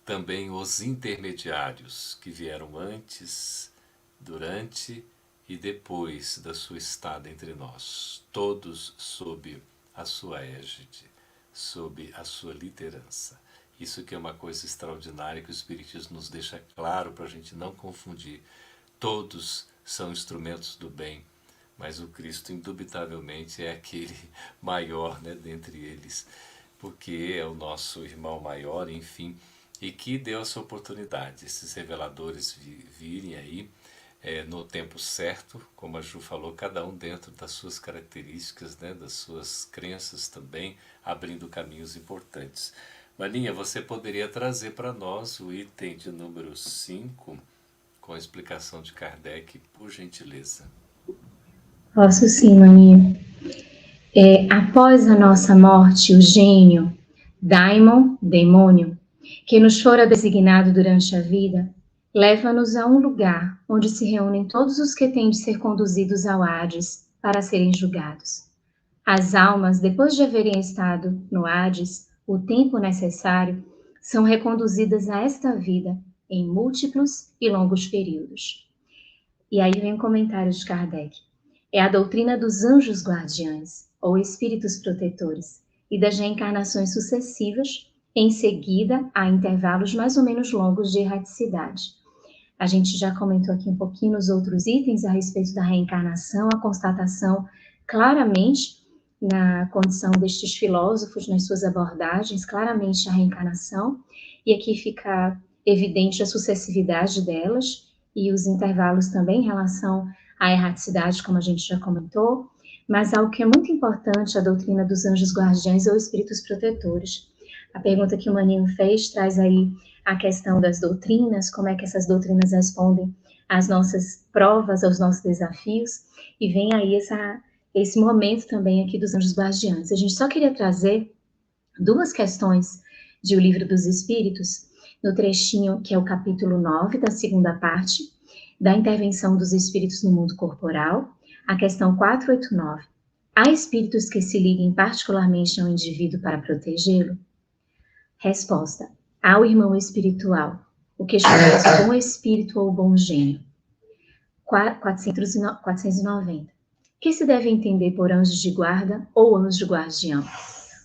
também os intermediários que vieram antes, durante e depois da sua estada entre nós, todos sob a sua égide, sob a sua liderança. Isso que é uma coisa extraordinária que o Espiritismo nos deixa claro para a gente não confundir. Todos são instrumentos do bem, mas o Cristo indubitavelmente é aquele maior, né, dentre eles, porque é o nosso irmão maior, enfim, e que deu essa oportunidade, esses reveladores virem aí no tempo certo, como a Ju falou, cada um dentro das suas características, né, das suas crenças também, abrindo caminhos importantes. Maninha, você poderia trazer para nós o item de número 5, com a explicação de Kardec, por gentileza. Posso sim, Maninha. Após a nossa morte, o gênio, daimon, demônio, que nos fora designado durante a vida, leva-nos a um lugar onde se reúnem todos os que têm de ser conduzidos ao Hades para serem julgados. As almas, depois de haverem estado no Hades o tempo necessário, são reconduzidas a esta vida em múltiplos e longos períodos. E aí vem o comentário de Kardec. É a doutrina dos anjos guardiães, ou espíritos protetores, e das reencarnações sucessivas, em seguida a intervalos mais ou menos longos de erraticidade. A gente já comentou aqui um pouquinho nos outros itens a respeito da reencarnação, a constatação claramente na condição destes filósofos, nas suas abordagens, claramente a reencarnação, e aqui fica evidente a sucessividade delas e os intervalos também em relação à erraticidade, como a gente já comentou, mas algo que é muito importante, a doutrina dos anjos guardiães ou espíritos protetores. A pergunta que o Maninho fez traz aí a questão das doutrinas, como é que essas doutrinas respondem às nossas provas, aos nossos desafios, e vem aí esse momento também aqui dos anjos guardiães. A gente só queria trazer duas questões de O Livro dos Espíritos, no trechinho que é o capítulo 9, da segunda parte, da intervenção dos espíritos no mundo corporal, a questão 489. Há espíritos que se liguem particularmente ao indivíduo para protegê-lo? Resposta. Há o irmão espiritual, o que chamamos bom espírito ou bom gênio. 490. O que se deve entender por anjo de guarda ou anjo guardião?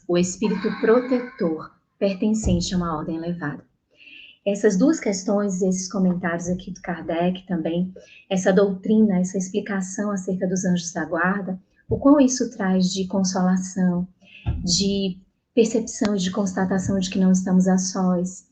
O espírito protetor, pertencente a uma ordem elevada. Essas duas questões, esses comentários aqui do Kardec também, essa doutrina, essa explicação acerca dos anjos da guarda, o quão isso traz de consolação, de percepção e de constatação de que não estamos a sós,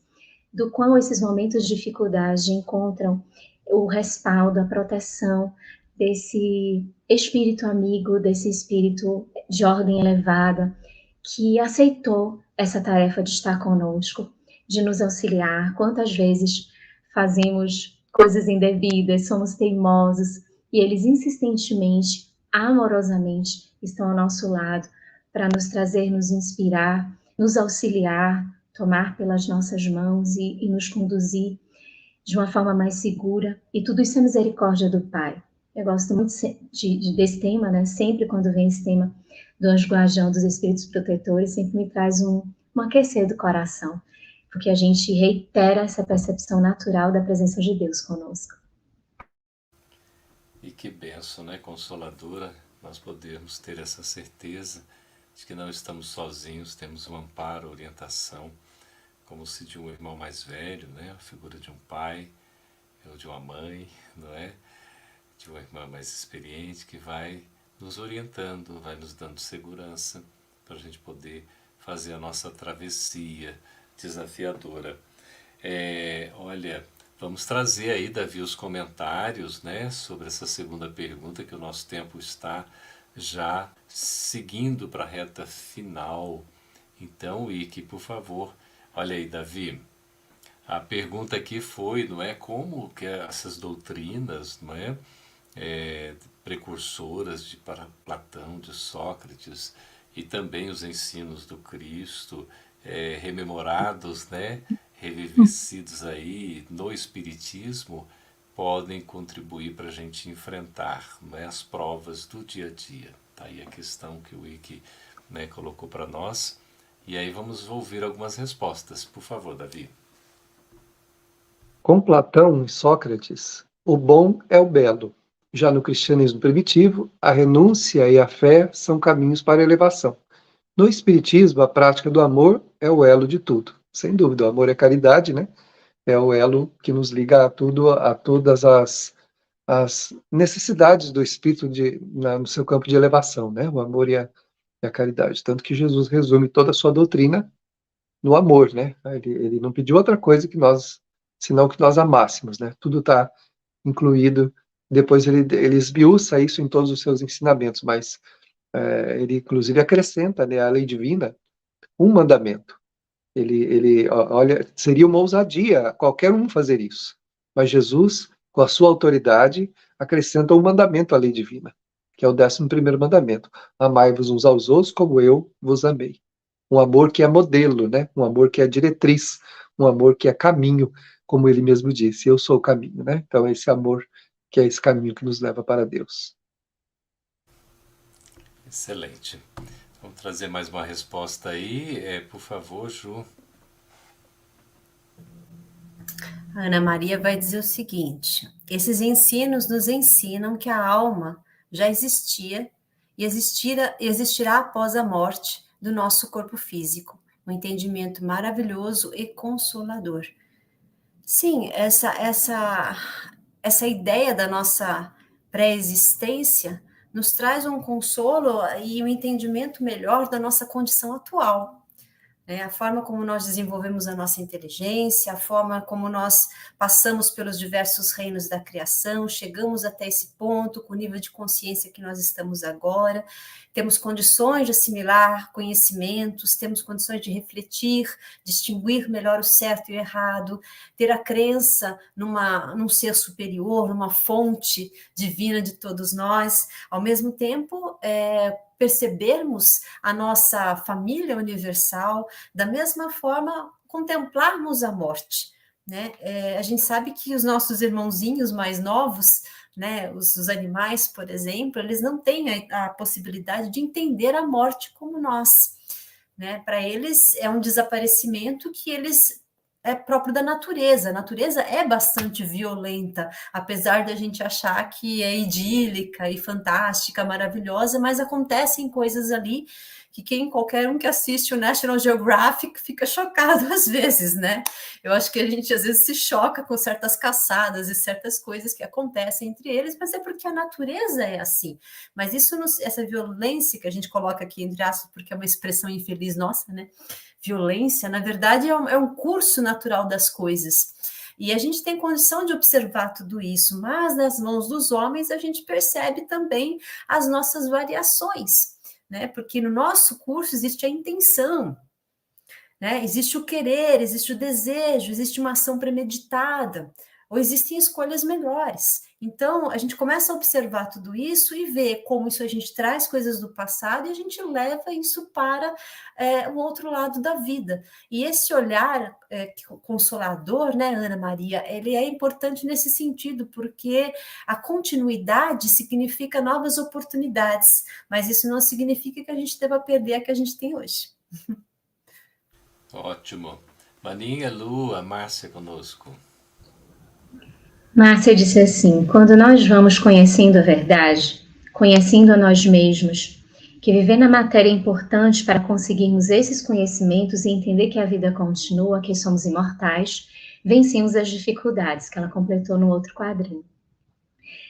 do quão esses momentos de dificuldade encontram o respaldo, a proteção desse espírito amigo, desse espírito de ordem elevada, que aceitou essa tarefa de estar conosco, de nos auxiliar. Quantas vezes fazemos coisas indevidas, somos teimosos, e eles insistentemente amorosamente estão ao nosso lado para nos trazer, nos inspirar, nos auxiliar, tomar pelas nossas mãos e nos conduzir de uma forma mais segura, e tudo isso é misericórdia do Pai. Eu gosto muito desse tema, né? Sempre quando vem esse tema do anjo guardião, dos espíritos protetores, sempre me traz um aquecer do coração, porque a gente reitera essa percepção natural da presença de Deus conosco. E que bênção, né? Consoladora, nós podemos ter essa certeza de que não estamos sozinhos, temos um amparo, orientação, como se de um irmão mais velho, né? A figura de um pai ou de uma mãe, não é? De uma irmã mais experiente que vai nos orientando, vai nos dando segurança para a gente poder fazer a nossa travessia desafiadora. Olha, vamos trazer aí, Davi, os comentários, né, sobre essa segunda pergunta, que o nosso tempo está já seguindo para a reta final. Então, Ike, por favor, olha aí, Davi, a pergunta aqui foi, não é, como que essas doutrinas, não é, precursoras de Platão, de Sócrates, e também os ensinos do Cristo, rememorados, né, revivecidos aí no Espiritismo, podem contribuir para a gente enfrentar, né, as provas do dia a dia. Tá aí a questão que o Ike, né, colocou para nós. E aí vamos ouvir algumas respostas. Por favor, Davi. Com Platão e Sócrates, o bom é o belo. Já no cristianismo primitivo, a renúncia e a fé são caminhos para a elevação. No Espiritismo, a prática do amor é o elo de tudo. Sem dúvida, o amor é caridade, né? É o elo que nos liga a tudo, a todas as necessidades do espírito no seu campo de elevação, né? O amor e a caridade. Tanto que Jesus resume toda a sua doutrina no amor, né? Ele não pediu outra coisa senão que nós amássemos, né? Tudo está incluído. Depois ele esmiuça isso em todos os seus ensinamentos, mas ele inclusive acrescenta, né, a lei divina um mandamento. Olha, seria uma ousadia qualquer um fazer isso, mas Jesus, com a sua autoridade, acrescenta um mandamento à lei divina, que é o 11º mandamento: amai-vos uns aos outros como eu vos amei. Um amor que é modelo, né? Um amor que é diretriz, um amor que é caminho, como ele mesmo disse, eu sou o caminho, né? Então esse amor que é esse caminho que nos leva para Deus. Excelente. Vamos trazer mais uma resposta aí, por favor, Ju. A Ana Maria vai dizer o seguinte: esses ensinos nos ensinam que a alma já existia e existirá após a morte do nosso corpo físico. Um entendimento maravilhoso e consolador. Sim, essa ideia da nossa pré-existência nos traz um consolo e um entendimento melhor da nossa condição atual. A forma como nós desenvolvemos a nossa inteligência, a forma como nós passamos pelos diversos reinos da criação, chegamos até esse ponto com o nível de consciência que nós estamos agora, temos condições de assimilar conhecimentos, temos condições de refletir, distinguir melhor o certo e o errado, ter a crença num ser superior, numa fonte divina de todos nós, ao mesmo tempo percebermos a nossa família universal, da mesma forma contemplarmos a morte, né? A gente sabe que os nossos irmãozinhos mais novos, né, os animais, por exemplo, eles não têm a possibilidade de entender a morte como nós, né? Para eles é um desaparecimento que é próprio da natureza. A natureza é bastante violenta, apesar de a gente achar que é idílica e fantástica, maravilhosa, mas acontecem coisas ali que qualquer um que assiste o National Geographic fica chocado às vezes, né? Eu acho que a gente às vezes se choca com certas caçadas e certas coisas que acontecem entre eles, mas é porque a natureza é assim. Mas essa violência que a gente coloca aqui entre aspas, porque é uma expressão infeliz nossa, né? Violência, na verdade, é um curso natural das coisas. E a gente tem condição de observar tudo isso, mas nas mãos dos homens a gente percebe também as nossas variações, né? Porque no nosso curso existe a intenção, né? Existe o querer, existe o desejo, existe uma ação premeditada. ou existem escolhas melhores. Então, a gente começa a observar tudo isso e ver como isso a gente traz coisas do passado e a gente leva isso para o outro lado da vida. E esse olhar consolador, né, Ana Maria, ele é importante nesse sentido, porque a continuidade significa novas oportunidades, mas isso não significa que a gente deva perder a que a gente tem hoje. Ótimo. Maninha, Lu, a Márcia conosco. Márcia disse assim: quando nós vamos conhecendo a verdade, conhecendo a nós mesmos, que viver na matéria é importante para conseguirmos esses conhecimentos e entender que a vida continua, que somos imortais, vencemos as dificuldades, que ela completou no outro quadrinho.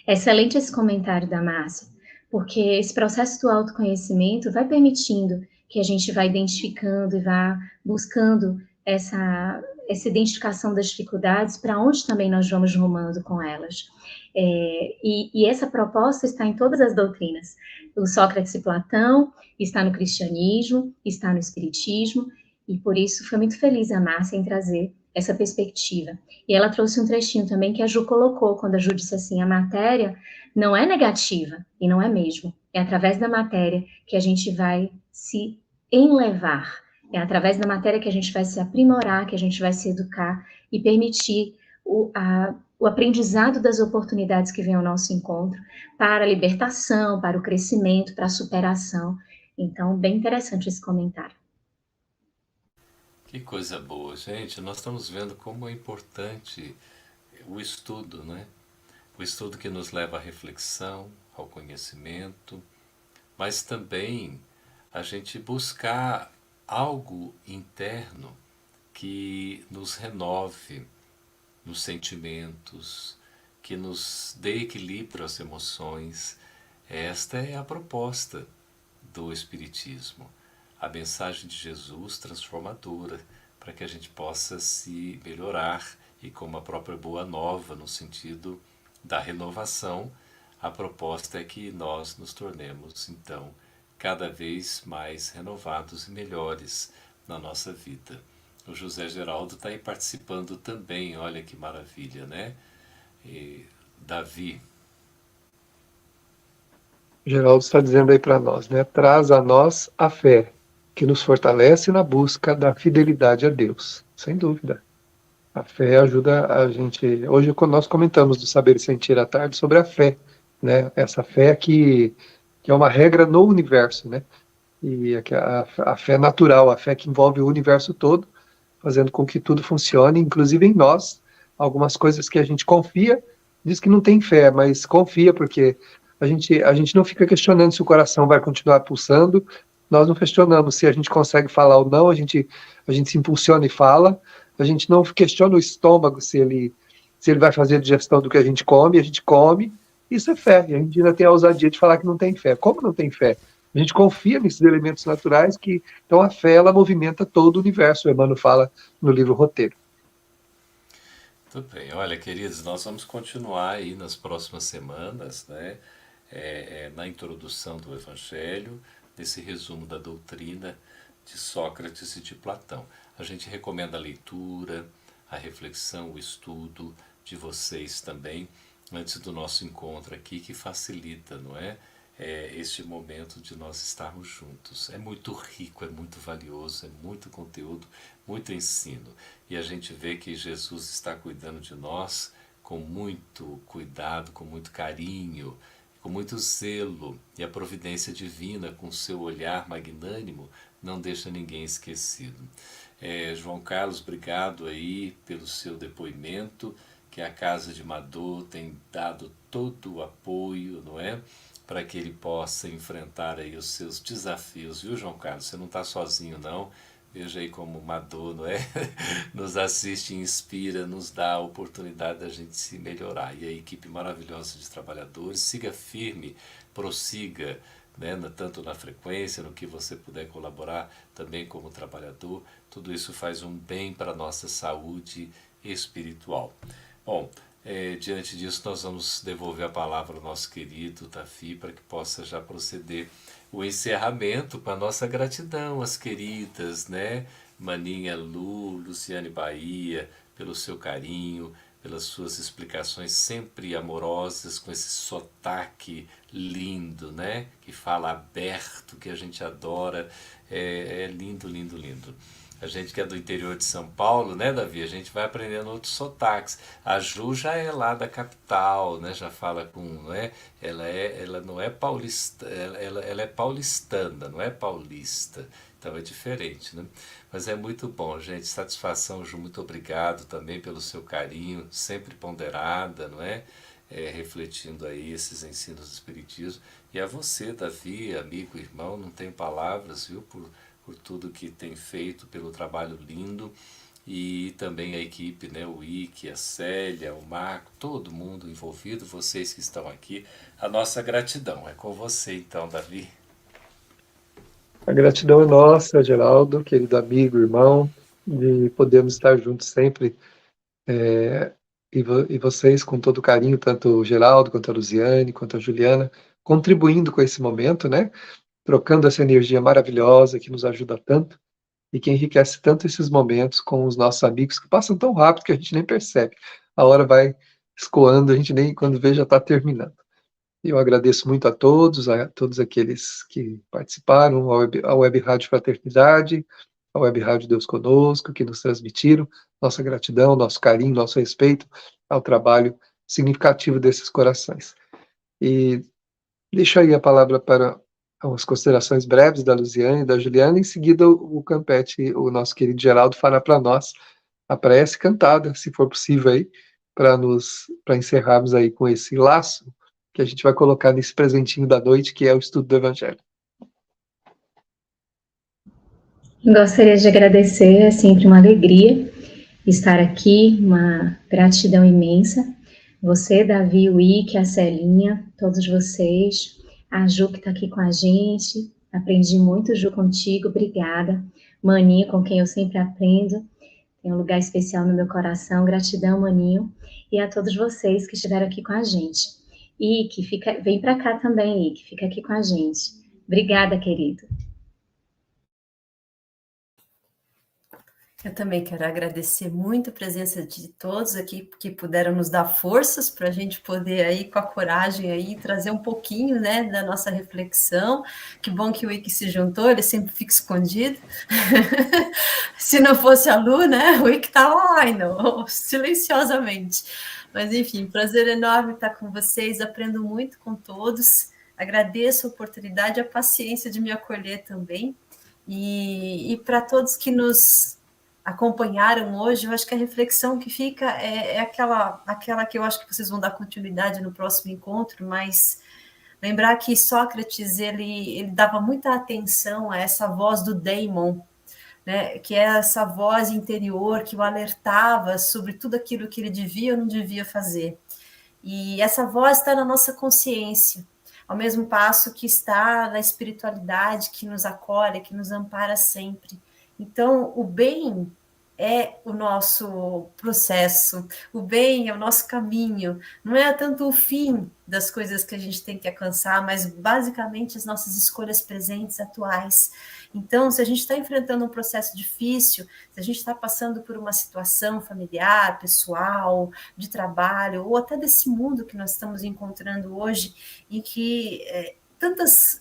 Excelente esse comentário da Márcia, porque esse processo do autoconhecimento vai permitindo que a gente vá identificando e vá buscando essa identificação das dificuldades, para onde também nós vamos rumando com elas. E essa proposta está em todas as doutrinas. O Sócrates e Platão, está no cristianismo, está no espiritismo, e por isso foi muito feliz a Márcia em trazer essa perspectiva. E ela trouxe um trechinho também que a Ju colocou, quando a Ju disse assim: a matéria não é negativa, e não é mesmo. É através da matéria que a gente vai se enlevar. É através da matéria que a gente vai se aprimorar, que a gente vai se educar e permitir o aprendizado das oportunidades que vêm ao nosso encontro para a libertação, para o crescimento, para a superação. Então, bem interessante esse comentário. Que coisa boa, gente. Nós estamos vendo como é importante o estudo, né? O estudo que nos leva à reflexão, ao conhecimento, mas também a gente buscar algo interno que nos renove nos sentimentos, que nos dê equilíbrio às emoções. Esta é a proposta do Espiritismo. A mensagem de Jesus transformadora, para que a gente possa se melhorar e, como a própria Boa Nova, no sentido da renovação, a proposta é que nós nos tornemos, então, cada vez mais renovados e melhores na nossa vida. O José Geraldo está aí participando também, olha que maravilha, né? E Davi. Geraldo está dizendo aí para nós, né? Traz a nós a fé, que nos fortalece na busca da fidelidade a Deus, sem dúvida. A fé ajuda a gente. Hoje, quando nós comentamos do Saber e Sentir à tarde sobre a fé, né? Essa fé que é uma regra no universo, né? E a fé natural, a fé que envolve o universo todo, fazendo com que tudo funcione, inclusive em nós. Algumas coisas que a gente confia, diz que não tem fé, mas confia porque a gente não fica questionando se o coração vai continuar pulsando. Nós não questionamos se a gente consegue falar ou não, a gente se impulsiona e fala. A gente não questiona o estômago se ele vai fazer a digestão do que a gente come. Isso é fé. E a gente ainda tem a ousadia de falar que não tem fé. Como não tem fé? A gente confia nesses elementos naturais que, então a fé, ela movimenta todo o universo, o Emmanuel fala no livro Roteiro. Tudo bem. Olha, queridos, nós vamos continuar aí nas próximas semanas, né? Na introdução do Evangelho, desse resumo da doutrina de Sócrates e de Platão. A gente recomenda a leitura, a reflexão, o estudo de vocês também, antes do nosso encontro aqui, que facilita, não é? Este momento de nós estarmos juntos. É muito rico, é muito valioso, é muito conteúdo, muito ensino. E a gente vê que Jesus está cuidando de nós com muito cuidado, com muito carinho, com muito zelo. E a providência divina, com seu olhar magnânimo, não deixa ninguém esquecido. João Carlos, obrigado aí pelo seu depoimento, que a Casa de Madô tem dado todo o apoio, não é? Para que ele possa enfrentar aí os seus desafios, viu, João Carlos? Você não está sozinho, não. Veja aí como o Madô, não é? Nos assiste, inspira, nos dá a oportunidade da gente se melhorar. E a equipe maravilhosa de trabalhadores, siga firme, prossiga, né? Tanto na frequência, no que você puder colaborar, também como trabalhador. Tudo isso faz um bem para a nossa saúde espiritual. Bom, diante disso, nós vamos devolver a palavra ao nosso querido Davi para que possa já proceder o encerramento com a nossa gratidão às queridas, né? Maninha Lu, Luciane Bahia, pelo seu carinho, pelas suas explicações sempre amorosas, com esse sotaque lindo, né? Que fala aberto, que a gente adora. É lindo, lindo, lindo. A gente que é do interior de São Paulo, né, Davi? A gente vai aprendendo outros sotaques. A Ju já é lá da capital, né? Já fala com, né? Ela não é paulista, ela é paulistana, não é paulista. Então é diferente, né? Mas é muito bom, gente. Satisfação, Ju. Muito obrigado também pelo seu carinho, sempre ponderada, não é? Refletindo aí esses ensinos do Espiritismo. E a você, Davi, amigo, irmão, não tenho palavras, viu, por tudo que tem feito, pelo trabalho lindo, e também a equipe, né, o Ike, a Célia, o Marco, todo mundo envolvido, vocês que estão aqui, a nossa gratidão. É com você então, Davi. A gratidão é nossa, Geraldo, querido amigo, irmão, de podermos estar juntos sempre, e vocês com todo carinho, tanto o Geraldo, quanto a Luziane, quanto a Juliana, contribuindo com esse momento, né? Trocando essa energia maravilhosa que nos ajuda tanto e que enriquece tanto esses momentos com os nossos amigos que passam tão rápido que a gente nem percebe. A hora vai escoando, a gente nem quando vê já está terminando. Eu agradeço muito a todos aqueles que participaram, à Web Rádio Fraternidade, à Web Rádio Deus Conosco, que nos transmitiram nossa gratidão, nosso carinho, nosso respeito ao trabalho significativo desses corações. E deixo aí a palavra para as considerações breves da Luziane e da Juliana, em seguida o Campete, o nosso querido Geraldo, fará para nós a prece cantada, se for possível aí, para encerrarmos aí com esse laço que a gente vai colocar nesse presentinho da noite, que é o estudo do Evangelho. Gostaria de agradecer, é sempre uma alegria estar aqui, uma gratidão imensa. Você, Davi, o Ike, a Celinha, todos vocês, a Ju que está aqui com a gente, aprendi muito, Ju, contigo, obrigada. Maninho, com quem eu sempre aprendo, tem um lugar especial no meu coração, gratidão, Maninho, e a todos vocês que estiveram aqui com a gente. Ike, vem para cá também, Ike, fica aqui com a gente. Obrigada, querido. Eu também quero agradecer muito a presença de todos aqui que puderam nos dar forças para a gente poder aí, com a coragem aí, trazer um pouquinho, né, da nossa reflexão. Que bom que o Ike se juntou, ele sempre fica escondido. Se não fosse a Lu, né, o Ike está online, silenciosamente. Mas, enfim, prazer enorme estar com vocês, aprendo muito com todos. Agradeço a oportunidade e a paciência de me acolher também. E para todos que nos acompanharam hoje, eu acho que a reflexão que fica é aquela que eu acho que vocês vão dar continuidade no próximo encontro, mas lembrar que Sócrates, ele dava muita atenção a essa voz do daimon, né, que é essa voz interior que o alertava sobre tudo aquilo que ele devia ou não devia fazer. E essa voz está na nossa consciência, ao mesmo passo que está na espiritualidade que nos acolhe, que nos ampara sempre. Então, o bem é o nosso processo, o bem é o nosso caminho, não é tanto o fim das coisas que a gente tem que alcançar, mas basicamente as nossas escolhas presentes, atuais. Então, se a gente está enfrentando um processo difícil, se a gente está passando por uma situação familiar, pessoal, de trabalho, ou até desse mundo que nós estamos encontrando hoje, em que tantas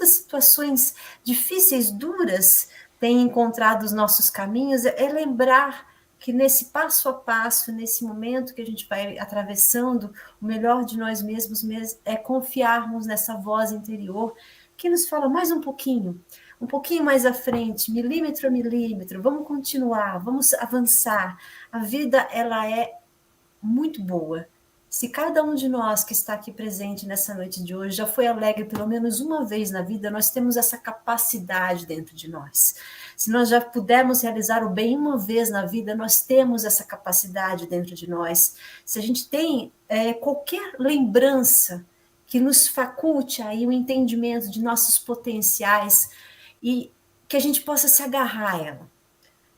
situações difíceis, duras, têm encontrado os nossos caminhos, é lembrar que nesse passo a passo, nesse momento que a gente vai atravessando, o melhor de nós mesmos é confiarmos nessa voz interior que nos fala mais um pouquinho mais à frente, milímetro a milímetro, vamos continuar, vamos avançar. A vida, ela é muito boa. Se cada um de nós que está aqui presente nessa noite de hoje já foi alegre pelo menos uma vez na vida, nós temos essa capacidade dentro de nós. Se nós já pudermos realizar o bem uma vez na vida, nós temos essa capacidade dentro de nós. Se a gente tem qualquer lembrança que nos faculte aí o entendimento de nossos potenciais e que a gente possa se agarrar a ela,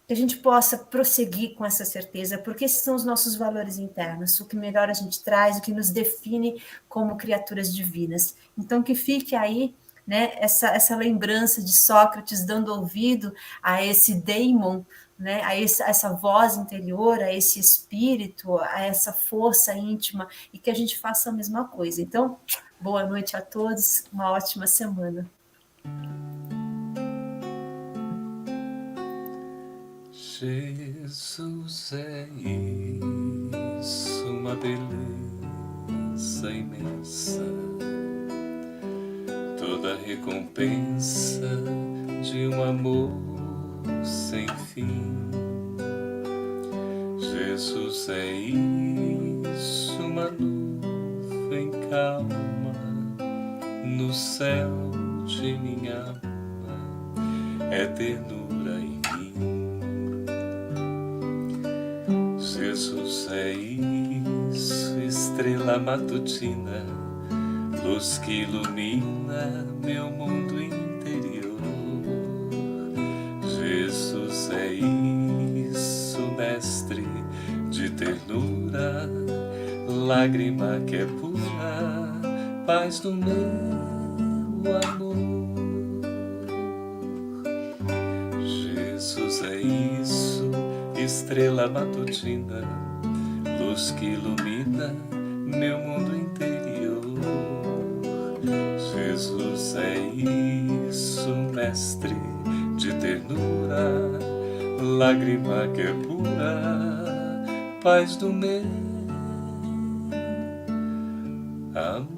que a gente possa prosseguir com essa certeza, porque esses são os nossos valores internos, o que melhor a gente traz, o que nos define como criaturas divinas. Então, que fique aí, né, essa lembrança de Sócrates dando ouvido a esse daimon né, a essa voz interior, a esse espírito, a essa força íntima, e que a gente faça a mesma coisa. Então, boa noite a todos, uma ótima semana. Jesus, é isso, uma beleza imensa, toda a recompensa de um amor sem fim. Jesus, é isso, uma nuvem calma no céu de minha alma, é ternura em mim. Jesus, é isso, estrela matutina, luz que ilumina meu mundo interior. Jesus, é isso, mestre de ternura, lágrima que é pura, paz do meu amor. Jesus, é isso, estrela matutina, luz que ilumina meu mundo interior. Jesus, é isso, mestre de ternura, lágrima que é pura, paz do meu amor.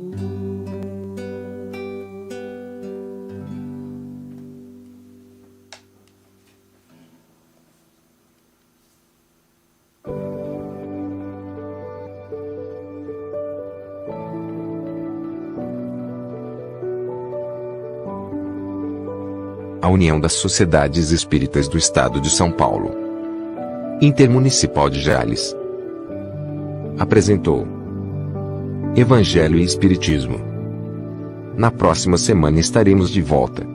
A União das Sociedades Espíritas do Estado de São Paulo, Intermunicipal de Jales, apresentou Evangelho e Espiritismo. Na próxima semana estaremos de volta.